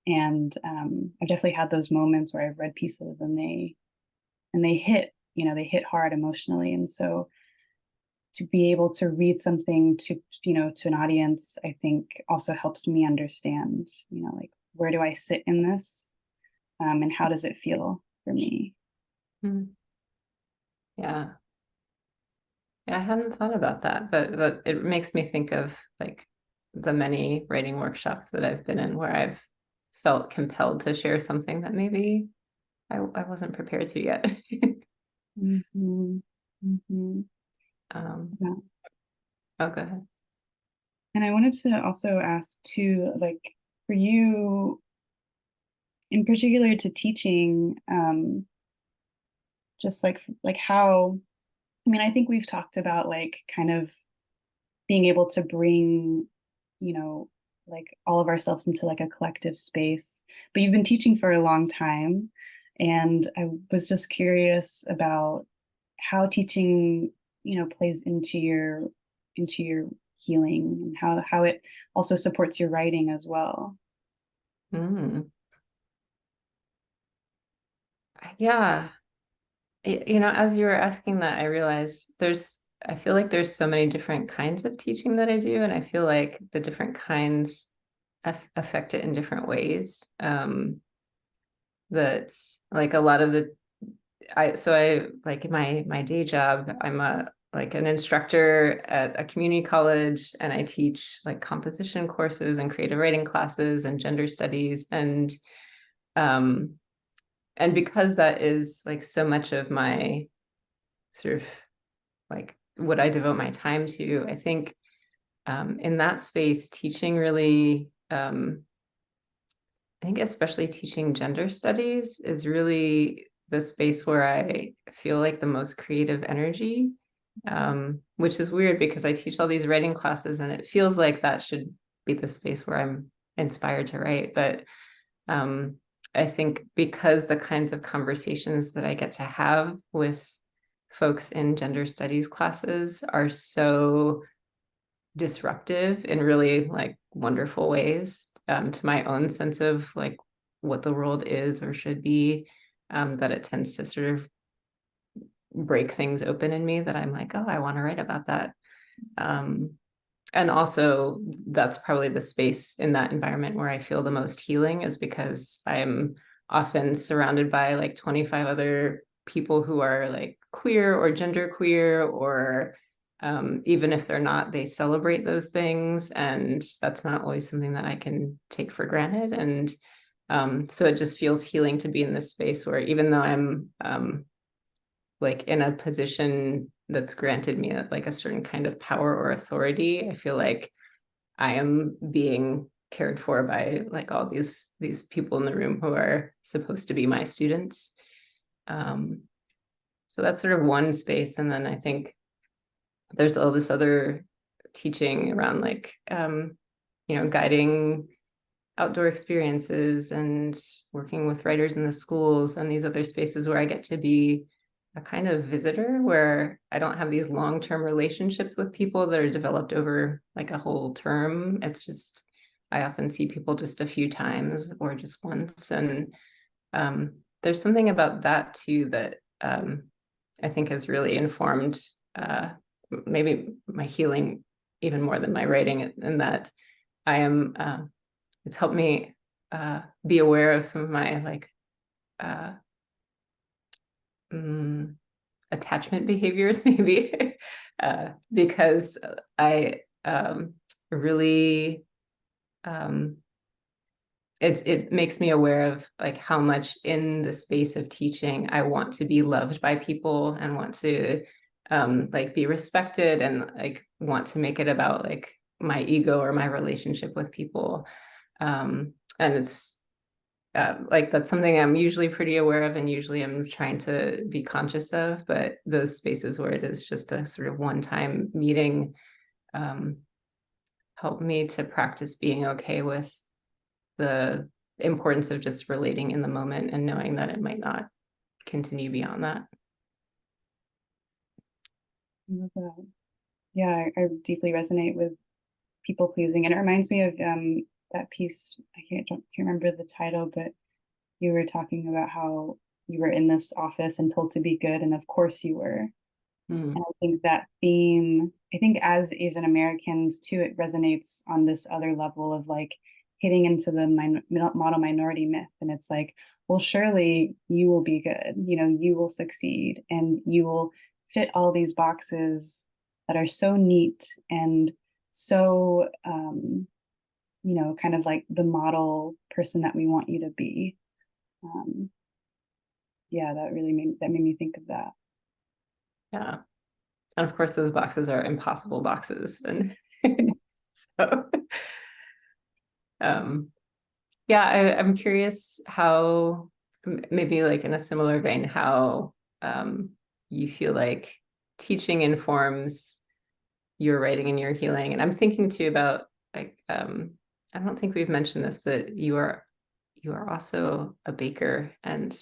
And I've definitely had those moments where I've read pieces and they hit, they hit hard emotionally. And so to be able to read something to an audience, I think also helps me understand, like, where do I sit in this, and how does it feel for me? Yeah, I hadn't thought about that, but it makes me think of like the many writing workshops that I've been in where I've felt compelled to share something that maybe I wasn't prepared to yet. Yeah. Oh, go ahead. And I wanted to also ask too, like, for you in particular to teaching, just like how, I mean, I think we've talked about like kind of being able to bring, like all of ourselves into like a collective space, but you've been teaching for a long time. And I was just curious about how teaching, plays into your healing, and how it also supports your writing as well. Yeah. As you were asking that, I realized I feel like there's so many different kinds of teaching that I do, and I feel like the different kinds affect it in different ways. that like a lot of I like in my day job, I'm like an instructor at a community college, and I teach like composition courses and creative writing classes and gender studies. And because that is like so much of my sort of like what I devote my time to, I think in that space, teaching really, I think especially teaching gender studies is really the space where I feel like the most creative energy, which is weird because I teach all these writing classes and it feels like that should be the space where I'm inspired to write. But I think because the kinds of conversations that I get to have with folks in gender studies classes are so disruptive in really like wonderful ways, to my own sense of like what the world is or should be, that it tends to sort of break things open in me that I'm like, oh, I want to write about that. And also that's probably the space in that environment where I feel the most healing, is because I'm often surrounded by like 25 other people who are like queer or genderqueer, or even if they're not, they celebrate those things. And that's not always something that I can take for granted. And so it just feels healing to be in this space where even though I'm like in a position that's granted me like a certain kind of power or authority, I feel like I am being cared for by like all these people in the room who are supposed to be my students. So that's sort of one space. And then I think there's all this other teaching around like, guiding outdoor experiences and working with writers in the schools and these other spaces where I get to be a kind of visitor, where I don't have these long-term relationships with people that are developed over like a whole term. It's just, I often see people just a few times or just once. And there's something about that too that I think has really informed maybe my healing even more than my writing, in that I am, it's helped me be aware of some of my like attachment behaviors, maybe, because I really, it makes me aware of like how much in the space of teaching I want to be loved by people and want to like be respected, and like want to make it about like my ego or my relationship with people. And it's like that's something I'm usually pretty aware of and usually I'm trying to be conscious of, but those spaces where it is just a sort of one-time meeting help me to practice being okay with the importance of just relating in the moment and knowing that it might not continue beyond that. I love that. Yeah, I deeply resonate with people pleasing, and it reminds me of that piece. I can't remember the title, but you were talking about how you were in this office and told to be good, and of course you were. And I think that theme, I think as Asian Americans too, it resonates on this other level of like hitting into the model minority myth. And it's like, well, surely you will be good, you will succeed and you will fit all these boxes that are so neat and so, kind of like the model person that we want you to be. Yeah, that made me think of that. Yeah. And of course, those boxes are impossible boxes. And so, yeah, I'm curious how, maybe like in a similar vein, how you feel like teaching informs your writing and your healing. And I'm thinking too about like, I don't think we've mentioned this, that you are also a baker, and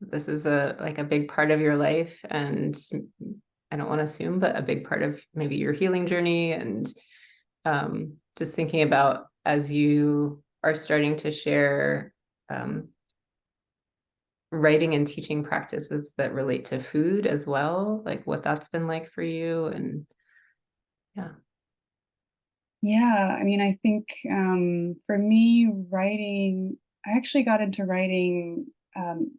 this is a big part of your life, and I don't want to assume, but a big part of maybe your healing journey. And just thinking about as you are starting to share writing and teaching practices that relate to food as well, like what that's been like for you. And yeah, I mean, I think for me, writing, I actually got into writing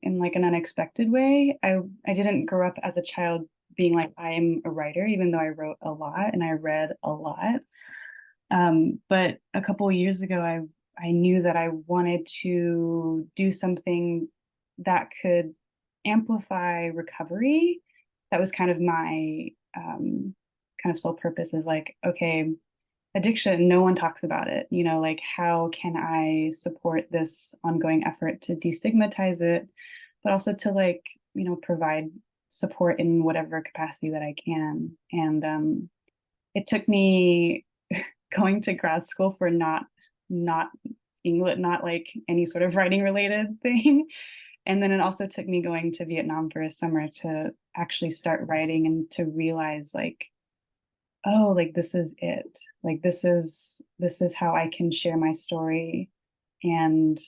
in like an unexpected way. I didn't grow up as a child being like, I am a writer, even though I wrote a lot and I read a lot. But a couple of years ago, I knew that I wanted to do something that could amplify recovery. That was kind of my kind of sole purpose, is like, okay, addiction, no one talks about it, you know, like how can I support this ongoing effort to destigmatize it, but also to like, you know, provide support in whatever capacity that I can. And it took me going to grad school for not English, not like any sort of writing related thing. And then it also took me going to Vietnam for a summer to actually start writing and to realize like, oh, like this is it. Like this is how I can share my story and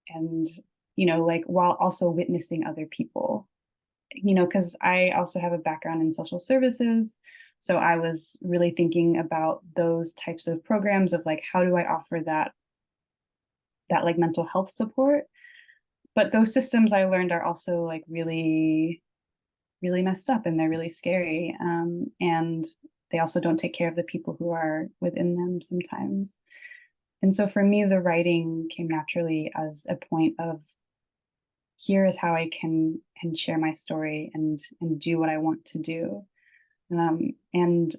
you know, like while also witnessing other people. You know, because I also have a background in social services. So I was really thinking about those types of programs of like, how do I offer that like mental health support? But those systems I learned are also like really, really messed up, and they're really scary. And they also don't take care of the people who are within them sometimes. And so for me, the writing came naturally as a point of, here is how I can share my story and do what I want to do. And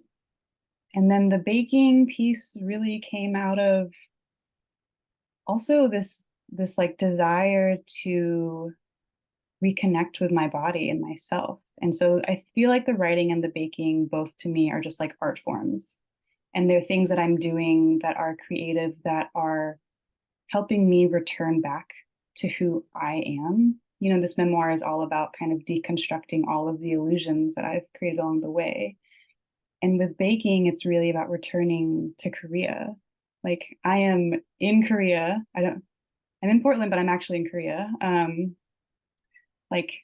then the baking piece really came out of also this like desire to reconnect with my body and myself. And so I feel like the writing and the baking both to me are just like art forms. And they're things that I'm doing that are creative, that are helping me return back to who I am. You know, this memoir is all about kind of deconstructing all of the illusions that I've created along the way. And with baking, it's really about returning to Korea. Like I am in Korea. I'm in Portland, but I'm actually in Korea. Like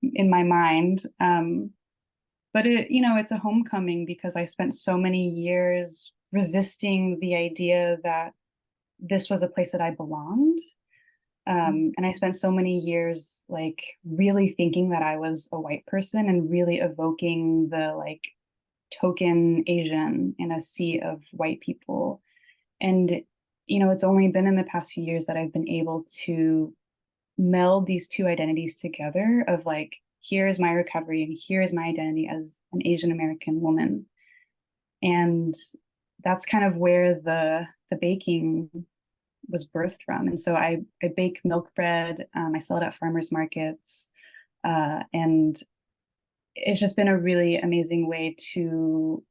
in my mind. But it, you know, it's a homecoming because I spent so many years resisting the idea that this was a place that I belonged. And I spent so many years like really thinking that I was a white person and really evoking the like token Asian in a sea of white people. And, you know, it's only been in the past few years that I've been able to meld these two identities together of like, here is my recovery and here is my identity as an Asian American woman. And that's kind of where the baking was birthed from. And so I bake milk bread. I sell it at farmers markets. And it's just been a really amazing way to,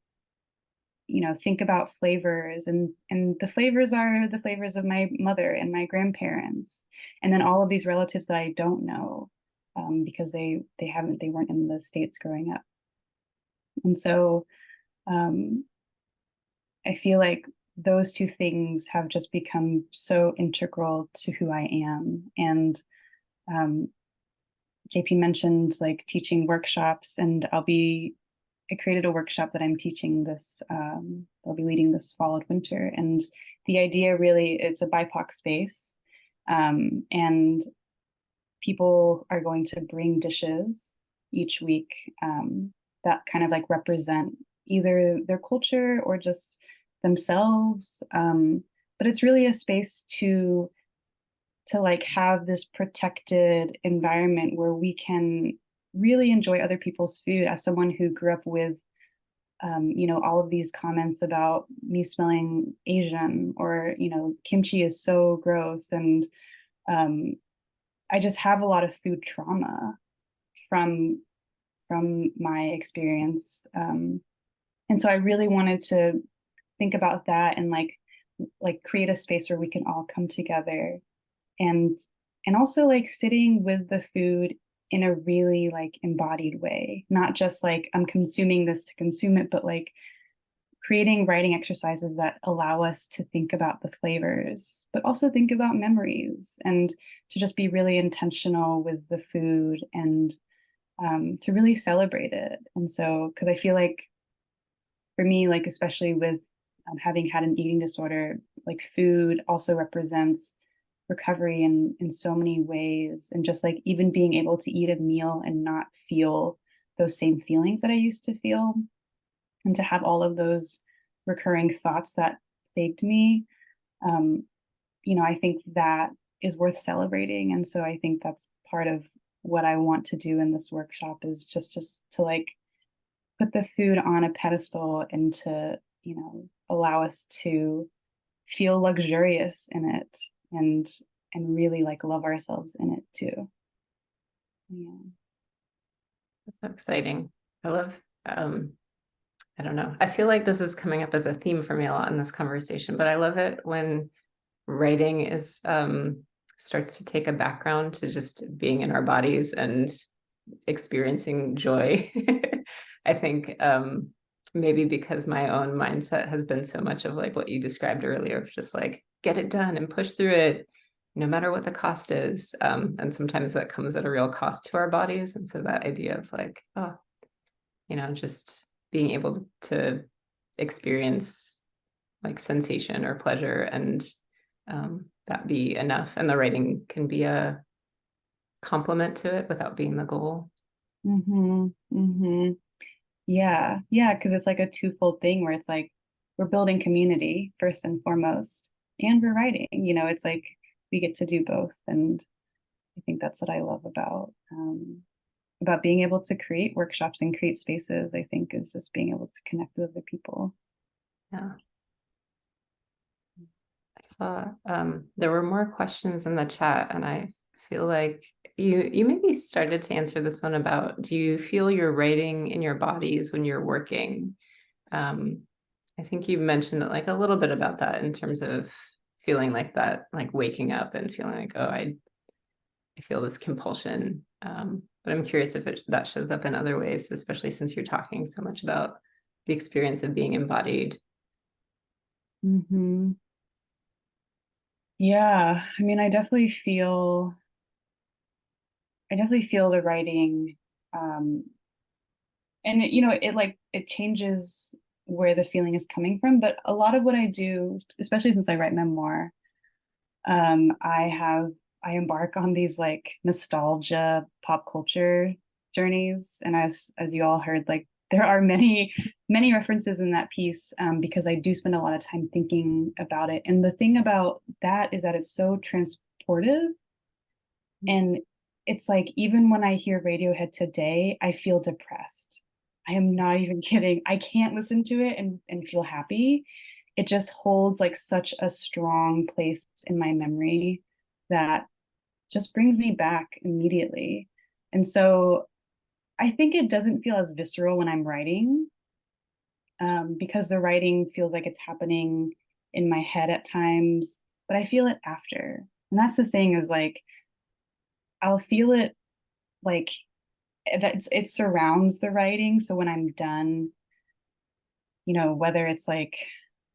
you know, think about flavors, and the flavors are the flavors of my mother and my grandparents, and then all of these relatives that I don't know, because they weren't in the States growing up. And so I feel like those two things have just become so integral to who I am. And JP mentioned like teaching workshops, and I created a workshop that I'm teaching this, I'll be leading this fall and winter. And the idea really, it's a BIPOC space. And people are going to bring dishes each week that kind of like represent either their culture or just themselves. But it's really a space to like have this protected environment where we can really enjoy other people's food. As someone who grew up with you know, all of these comments about me smelling Asian, or, you know, kimchi is so gross. And I just have a lot of food trauma from my experience. And so I really wanted to think about that and like create a space where we can all come together, and also like sitting with the food in a really like embodied way, not just like I'm consuming this to consume it, but like creating writing exercises that allow us to think about the flavors, but also think about memories, and to just be really intentional with the food, and to really celebrate it. And so, because I feel like for me, like especially with having had an eating disorder, like food also represents recovery in so many ways. And just like even being able to eat a meal and not feel those same feelings that I used to feel, and to have all of those recurring thoughts that plagued me, I think that is worth celebrating. And so I think that's part of what I want to do in this workshop, is just to like put the food on a pedestal and to, allow us to feel luxurious in it, and really like love ourselves in it too. Yeah. That's exciting. I love, I don't know. I feel like this is coming up as a theme for me a lot in this conversation, but I love it when writing is starts to take a background to just being in our bodies and experiencing joy. I think maybe because my own mindset has been so much of like what you described earlier, of just like get it done and push through it, no matter what the cost is. And sometimes that comes at a real cost to our bodies. And so that idea of like, just being able to experience like sensation or pleasure, and that be enough. And the writing can be a complement to it without being the goal. Mm-hmm. Mm-hmm. Yeah. Yeah. Because it's like a twofold thing where it's like we're building community first and foremost, and we're writing. It's like we get to do both. And I think that's what I love about being able to create workshops and create spaces. I think is just being able to connect with other people. Yeah. I saw there were more questions in the chat, and I feel like you maybe started to answer this one about, do you feel you're writing in your bodies when you're working? I think you mentioned like a little bit about that in terms of feeling like that, like waking up and feeling like, oh, I feel this compulsion. But I'm curious if that shows up in other ways, especially since you're talking so much about the experience of being embodied. Mm-hmm. Yeah, I mean, I definitely feel the writing, and it changes where the feeling is coming from. But a lot of what I do, especially since I write memoir, I embark on these like nostalgia pop culture journeys, and as you all heard, like there are many references in that piece, because I do spend a lot of time thinking about it. And the thing about that is that it's so transportive, and it's like even when I hear Radiohead today, I feel depressed. I am not even kidding. I can't listen to it and feel happy. It just holds like such a strong place in my memory that just brings me back immediately. And so I think it doesn't feel as visceral when I'm writing, because the writing feels like it's happening in my head at times, but I feel it after. And that's the thing, is like I'll feel it like it surrounds the writing. So when I'm done, whether it's like,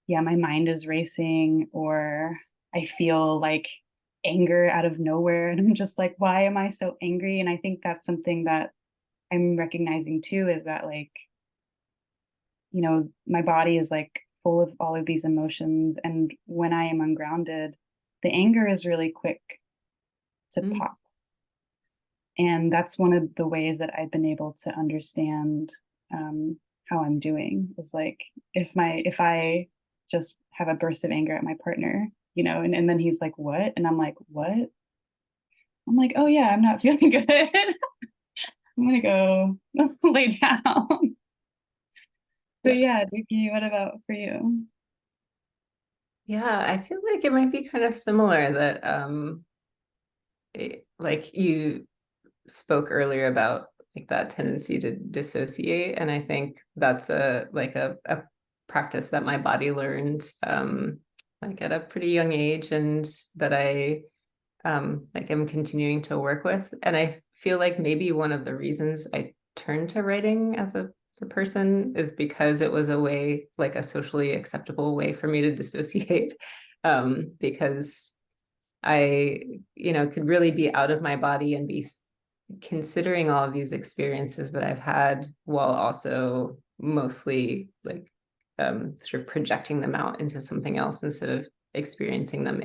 yeah, my mind is racing, or I feel like anger out of nowhere, and I'm just like, why am I so angry? And I think that's something that I'm recognizing too, is that like, my body is like full of all of these emotions, and when I am ungrounded, the anger is really quick to pop. And that's one of the ways that I've been able to understand how I'm doing, is like if I just have a burst of anger at my partner, and then he's like, what? And I'm like, what? I'm like, oh yeah, I'm not feeling good. I'm gonna go lay down. But yeah, Dookie, what about for you? Yeah, I feel like it might be kind of similar, that like you spoke earlier about like that tendency to dissociate, and I think that's a practice that my body learned like at a pretty young age, and that I like am continuing to work with. And I feel like maybe one of the reasons I turned to writing as a person is because it was a way, like a socially acceptable way for me to dissociate, because I could really be out of my body and be considering all of these experiences that I've had, while also mostly like sort of projecting them out into something else, instead of experiencing them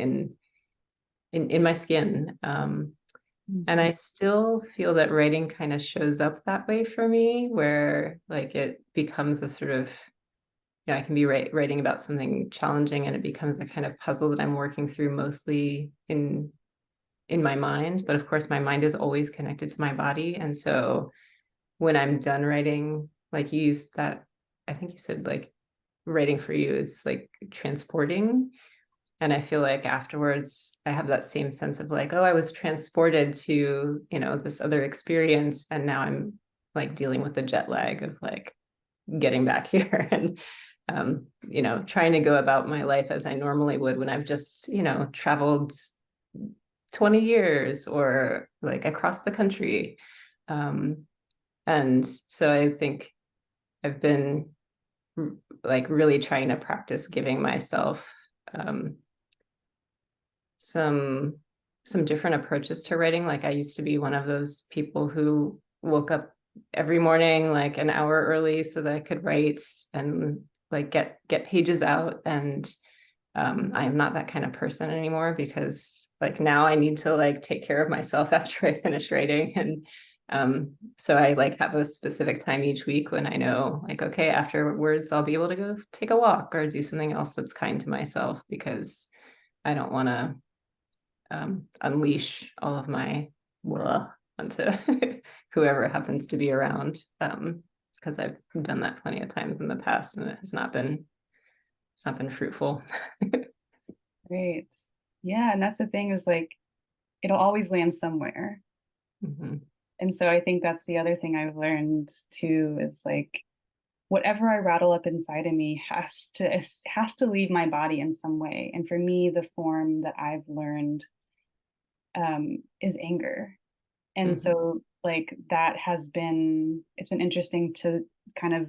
in my skin. And I still feel that writing kind of shows up that way for me, where like it becomes a sort of, you know, I can be writing about something challenging and it becomes a kind of puzzle that I'm working through mostly in my mind. But of course, my mind is always connected to my body. And so when I'm done writing, like you used that, I think you said like writing for you, it's like transporting. And I feel like afterwards, I have that same sense of like, oh, I was transported to, you know, this other experience. And now I'm like dealing with the jet lag of like getting back here and, you know, trying to go about my life as I normally would when I've just, you know, traveled 20 years or like across the country. And so I think I've been like really trying to practice giving myself some different approaches to writing. Like I used to be one of those people who woke up every morning like an hour early so that I could write and like get pages out. And I am not that kind of person anymore, because like now I need to like take care of myself after I finish writing. And so I like have a specific time each week when I know like, okay, afterwards I'll be able to go take a walk or do something else that's kind to myself, because I don't want to unleash all of my blah onto whoever happens to be around, because I've done that plenty of times in the past and it's not been fruitful. Great. Yeah, and that's the thing, is like it'll always land somewhere. Mm-hmm. And so I think that's the other thing I've learned too, is like whatever I rattle up inside of me has to leave my body in some way. And for me, the form that I've learned is anger. And so like that it's been interesting to kind of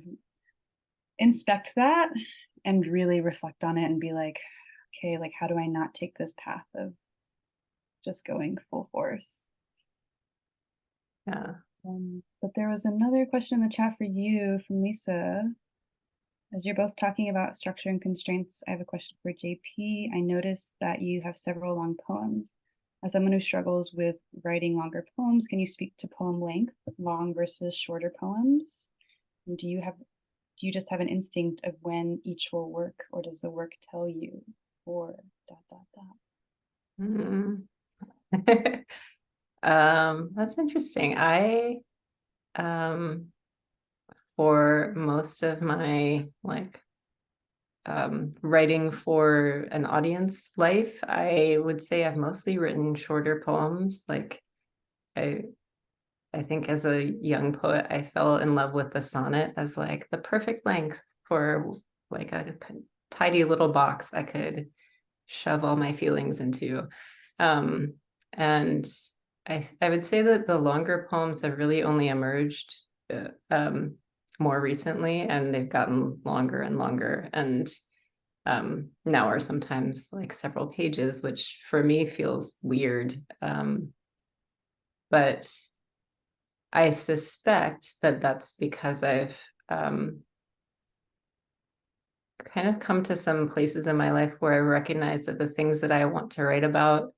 inspect that and really reflect on it and be like, okay, like how do I not take this path of just going full force? Yeah. But there was another question in the chat for you from Lisa. As you're both talking about structure and constraints, I have a question for JP. I noticed that you have several long poems. As someone who struggles with writing longer poems, can you speak to poem length, long versus shorter poems? And do you just have an instinct of when each will work, or does the work tell you? Or ... That's interesting. I for most of my like writing for an audience life, I would say I've mostly written shorter poems. Like I think as a young poet, I fell in love with the sonnet as like the perfect length for like a tidy little box I could shove all my feelings into. And I would say that the longer poems have really only emerged more recently, and they've gotten longer and longer, and now are sometimes like several pages, which for me feels weird. But I suspect that that's because I've kind of come to some places in my life where I recognize that the things that I want to write about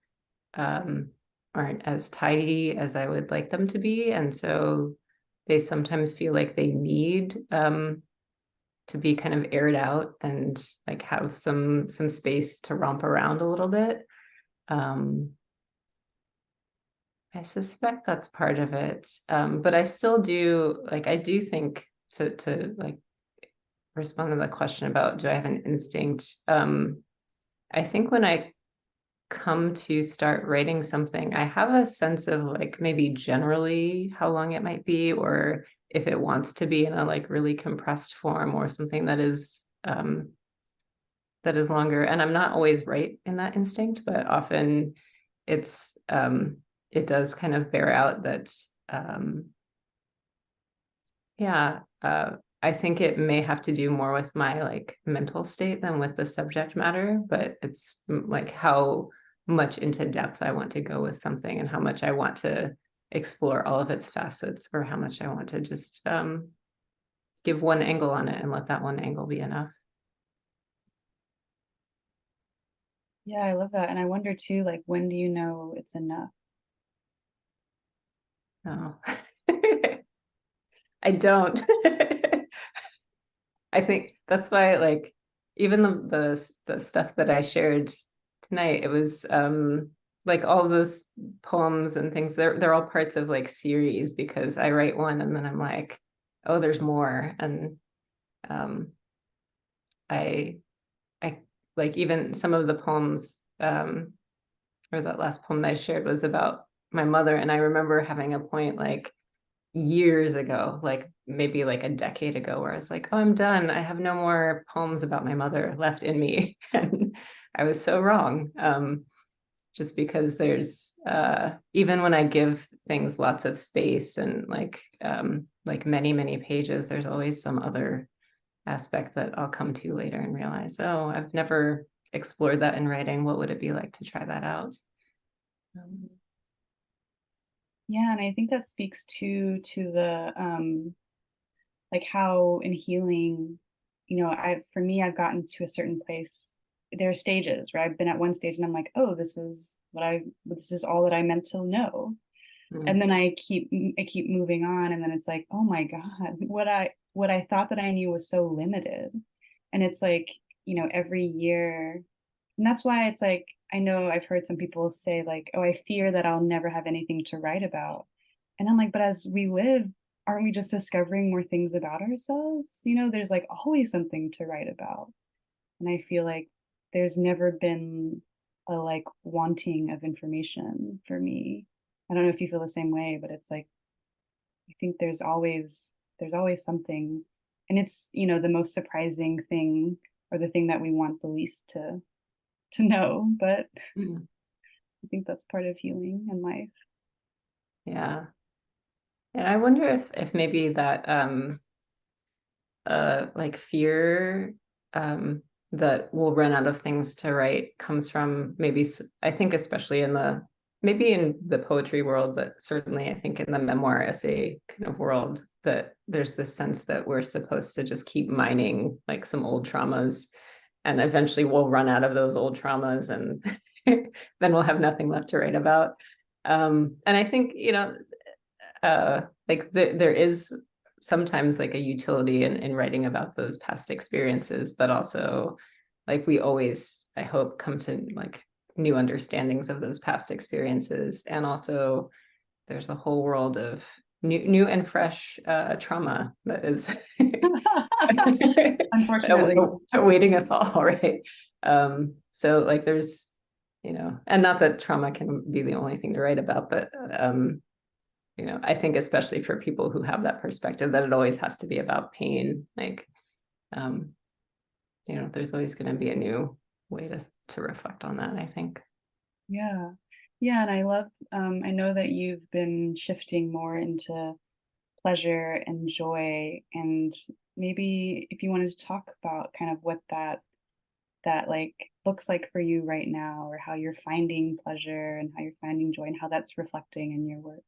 aren't as tidy as I would like them to be. And so they sometimes feel like they need to be kind of aired out and like have some space to romp around a little bit. I suspect that's part of it. But I still do, like, I do think to like respond to the question about, do I have an instinct? I think when I come to start writing something, I have a sense of like maybe generally how long it might be, or if it wants to be in a like really compressed form or something that is longer. And I'm not always right in that instinct, but often it's it does kind of bear out that I think it may have to do more with my like mental state than with the subject matter, but it's like how much into depth I want to go with something and how much I want to explore all of its facets, or how much I want to just give one angle on it and let that one angle be enough. Yeah, I love that. And I wonder too, like, when do you know it's enough? Oh, I don't. I think that's why, like, even the stuff that I shared tonight, it was like all those poems and things, they're all parts of like series, because I write one and then I'm like, oh, there's more. And um I I like, even some of the poems, or that last poem that I shared was about my mother, and I remember having a point like years ago, like maybe like a decade ago, where I was like, oh, I'm done. I have no more poems about my mother left in me. And I was so wrong. Just because there's even when I give things lots of space and like many, many pages, there's always some other aspect that I'll come to later and realize, oh, I've never explored that in writing. What would it be like to try that out? Yeah, and I think that speaks to the like how in healing, you know, for me, I've gotten to a certain place. There are stages where I've been at one stage and I'm like, oh, this is all that I meant to know. And then I keep moving on, and then it's like, oh my God, what I thought that I knew was so limited. And it's like, you know, every year, and that's why it's like, I know I've heard some people say like, oh, I fear that I'll never have anything to write about. And I'm like, but as we live, aren't we just discovering more things about ourselves? You know, there's like always something to write about. And I feel like there's never been a like wanting of information for me. I don't know if you feel the same way, but it's like I think there's always something. And it's, you know, the most surprising thing, or the thing that we want the least to know. But Mm. I think that's part of healing in life. Yeah. And I wonder if maybe that like fear that we'll run out of things to write comes from maybe, I think especially in the poetry world, but certainly I think in the memoir essay kind of world, that there's this sense that we're supposed to just keep mining like some old traumas, and eventually we'll run out of those old traumas, and then we'll have nothing left to write about. And I think, you know, like there is sometimes like a utility in writing about those past experiences, but also like we always, I hope, come to like new understandings of those past experiences. And also there's a whole world of new and fresh trauma that is Unfortunately. awaiting us all, right? So like there's, you know, and not that trauma can be the only thing to write about, but you know, I think especially for people who have that perspective that it always has to be about pain, like you know, there's always going to be a new way to reflect on that, I think. Yeah. Yeah. And I love, I know that you've been shifting more into pleasure and joy. And maybe if you wanted to talk about kind of what that like looks like for you right now, or how you're finding pleasure and how you're finding joy and how that's reflecting in your work.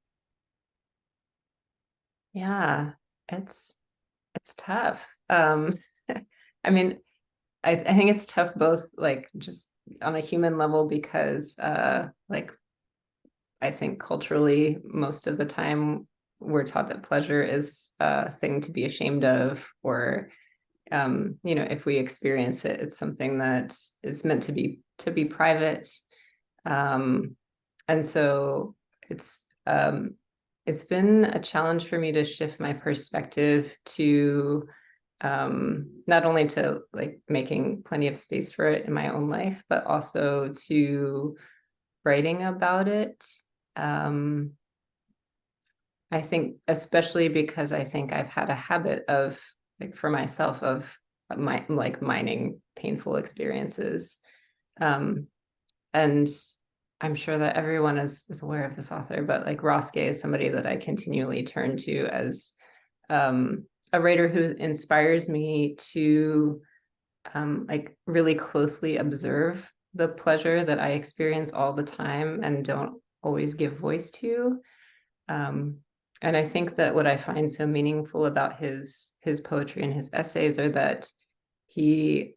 Yeah, it's tough. I mean, I think it's tough both like just on a human level, because like I think culturally most of the time we're taught that pleasure is a thing to be ashamed of, or you know, if we experience it, it's something that is meant to be private. And so it's been a challenge for me to shift my perspective to not only to like making plenty of space for it in my own life, but also to writing about it. I think especially because I think I've had a habit of like for myself of like mining painful experiences. And I'm sure that everyone is aware of this author, but like Ross Gay is somebody that I continually turn to as a writer who inspires me to like really closely observe the pleasure that I experience all the time and don't always give voice to. And I think that what I find so meaningful about his poetry and his essays are that he,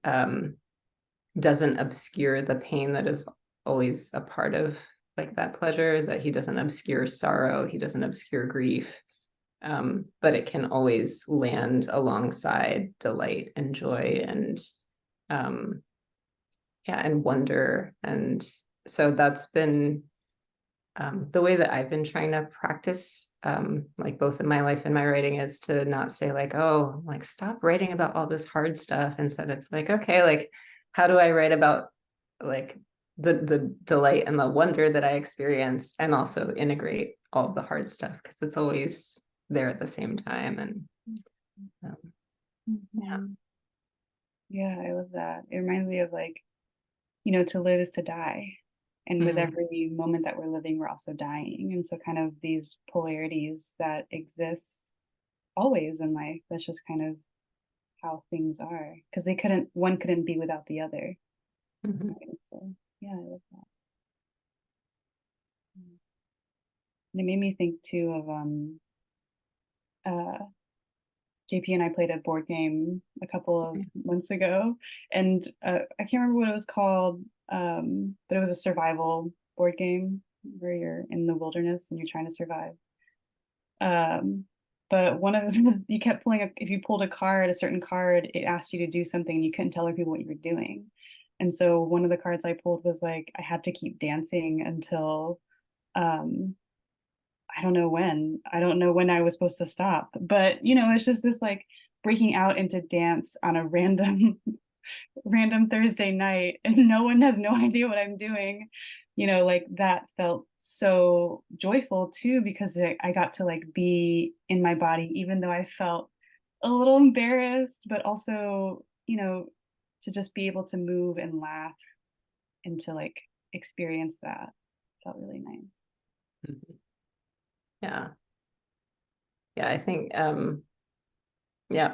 doesn't obscure the pain that is always a part of like that pleasure, that he doesn't obscure sorrow, he doesn't obscure grief, but it can always land alongside delight and joy and and wonder. And so that's been the way that I've been trying to practice, like both in my life and my writing, is to not say like, oh, like stop writing about all this hard stuff. Instead, it's like, okay, like how do I write about like the delight and the wonder that I experience, and also integrate all of the hard stuff, because it's always there at the same time. And yeah, I love that. It reminds me of like, you know, to live is to die. And with every moment that we're living, we're also dying. And so kind of these polarities that exist always in life, that's just kind of how things are. Because one couldn't be without the other. Right? So yeah, I love that. And it made me think too of JP and I played a board game a couple of months ago, and I can't remember what it was called, but it was a survival board game where you're in the wilderness and you're trying to survive. But one of the, you kept pulling, if you pulled a certain card, it asked you to do something and you couldn't tell other people what you were doing. And so one of the cards I pulled was like, I had to keep dancing until, I don't know when I was supposed to stop, but you know, it's just this like breaking out into dance on a random Thursday night, and no one has no idea what I'm doing. You know, like that felt so joyful too, because I got to like be in my body, even though I felt a little embarrassed, but also, you know, to just be able to move and laugh and to like experience that felt really nice. Yeah. I think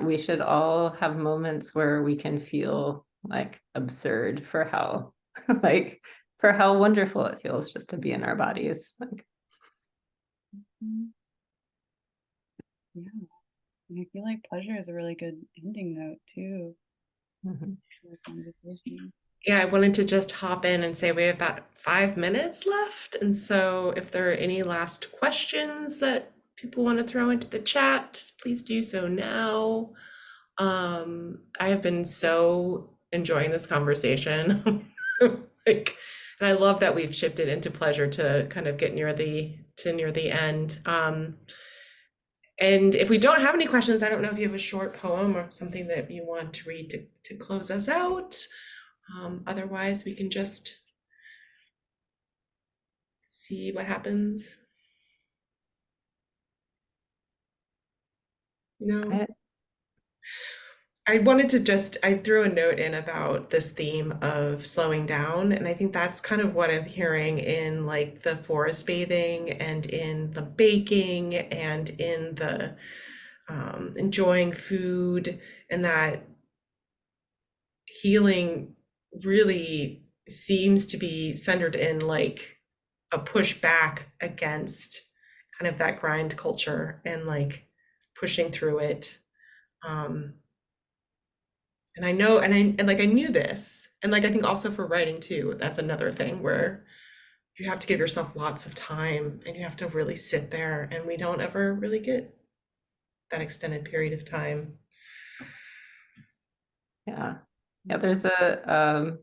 we should all have moments where we can feel like absurd for how like for how wonderful it feels just to be in our bodies. Like, yeah, and I feel like pleasure is a really good ending note too. Yeah, I wanted to just hop in and say we have about 5 minutes left. And so if there are any last questions that people want to throw into the chat, please do so now. I have been so enjoying this conversation. Like, and I love that we've shifted into pleasure to kind of get near the end. And if we don't have any questions, I don't know if you have a short poem or something that you want to read to close us out. Otherwise, we can just see what happens. No. I wanted to I threw a note in about this theme of slowing down. And I think that's kind of what I'm hearing in like the forest bathing and in the baking and in the enjoying food, and that healing really seems to be centered in like a pushback against kind of that grind culture and like pushing through it. And I know, and like I knew this, and like I think also for writing too, that's another thing where you have to give yourself lots of time and you have to really sit there, and we don't ever really get that extended period of time. Yeah, there's I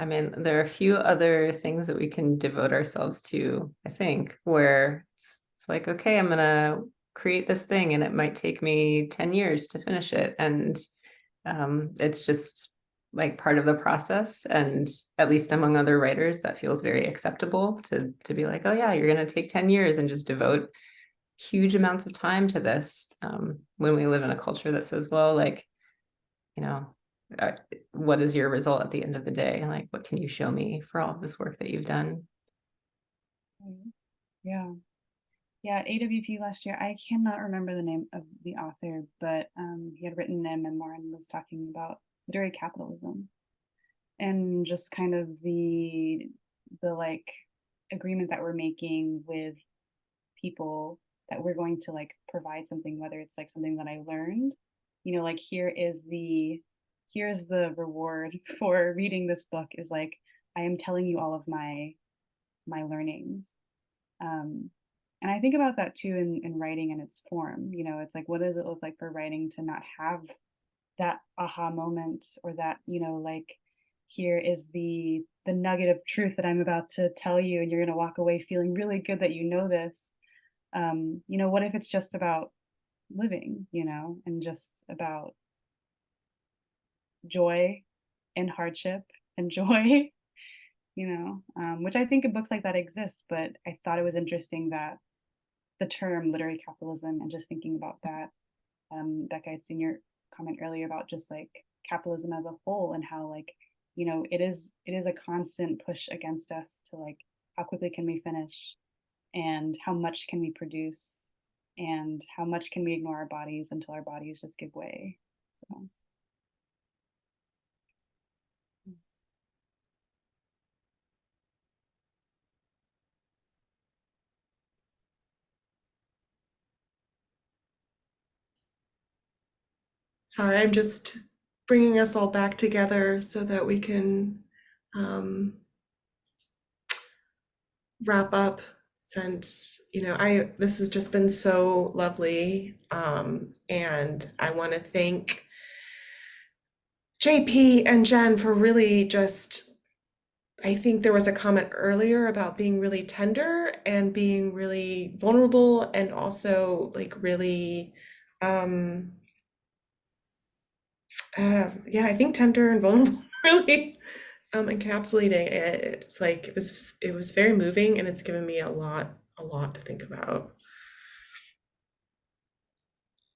mean, there are a few other things that we can devote ourselves to, I think, where it's like, okay, I'm gonna create this thing and it might take me 10 years to finish it. And it's just like part of the process. And at least among other writers, that feels very acceptable to be like, oh yeah, you're gonna take 10 years and just devote huge amounts of time to this. When we live in a culture that says, well, like, you know, what is your result at the end of the day? Like, what can you show me for all of this work that you've done? Yeah. At AWP last year, I cannot remember the name of the author, but he had written a memoir and was talking about literary capitalism and just kind of the like agreement that we're making with people that we're going to like provide something, whether it's like something that I learned, you know, like here here's the reward for reading this book, is like, I am telling you all of my learnings. And I think about that too in writing and its form. You know, it's like, what does it look like for writing to not have that aha moment, or that, you know, like, here is the nugget of truth that I'm about to tell you, and you're going to walk away feeling really good that you know this. You know, what if it's just about living, you know, and just about joy and hardship and joy, you know, which I think in books like that exist. But I thought it was interesting that the term literary capitalism, and just thinking about that, Becca, I'd seen your comment earlier about just like capitalism as a whole, and how, like, you know, it is a constant push against us to, like, how quickly can we finish, and how much can we produce, and how much can we ignore our bodies until our bodies just give way. So Sorry, I'm just bringing us all back together so that we can wrap up, since, you know, this has just been so lovely. And I want to thank JP and Jen for really just, I think there was a comment earlier about being really tender and being really vulnerable, and also like really yeah, I think tender and vulnerable really encapsulating it. It's like it was very moving, and it's given me a lot to think about.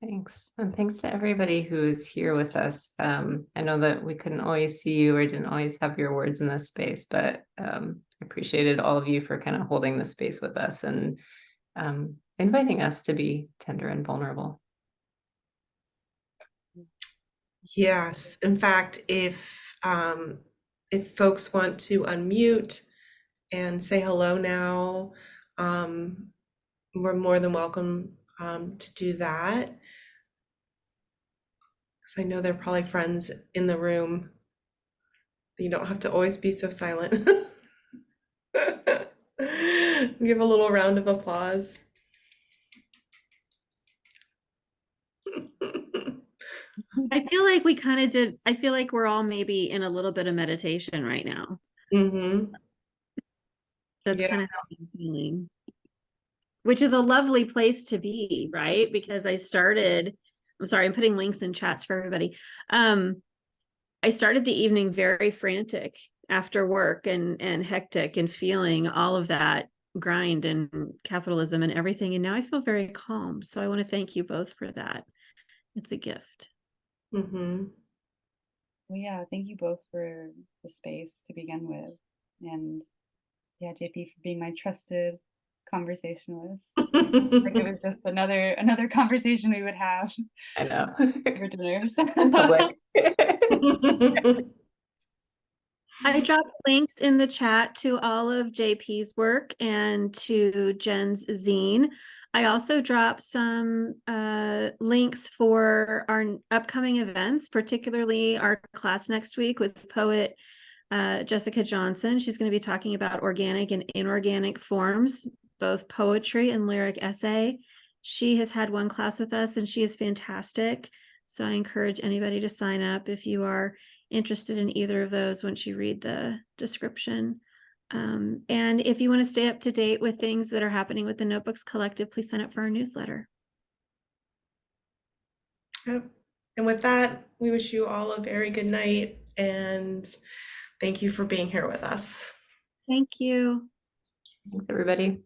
Thanks. And thanks to everybody who is here with us. I know that we couldn't always see you or didn't always have your words in this space, but appreciated all of you for kind of holding the space with us and inviting us to be tender and vulnerable. Yes. In fact, if folks want to unmute and say hello now, we're more than welcome to do that. Because I know there are probably friends in the room. You don't have to always be so silent. Give a little round of applause. I feel like we kind of did. I feel like we're all maybe in a little bit of meditation right now. Mm-hmm. That's Yeah. kind of how I'm feeling, which is a lovely place to be, right? Because I'm sorry, I'm putting links in chats for everybody. I started the evening very frantic after work and hectic, and feeling all of that grind and capitalism and everything. And now I feel very calm. So I want to thank you both for that. It's a gift. Mm-hmm. well, yeah, thank you both for the space to begin with, and yeah, JP, for being my trusted conversationalist. Like, it was just another conversation we would have I know. over dinners. Public. I dropped links in the chat to all of JP's work and to Jen's zine. I also dropped some links for our upcoming events, particularly our class next week with poet Jessica Johnson. She's going to be talking about organic and inorganic forms, both poetry and lyric essay. She has had one class with us and she is fantastic. So I encourage anybody to sign up if you are interested in either of those once you read the description. And if you want to stay up to date with things that are happening with the Notebooks Collective, please sign up for our newsletter. Yep. And with that, we wish you all a very good night, and thank you for being here with us. Thank you. Thanks, everybody.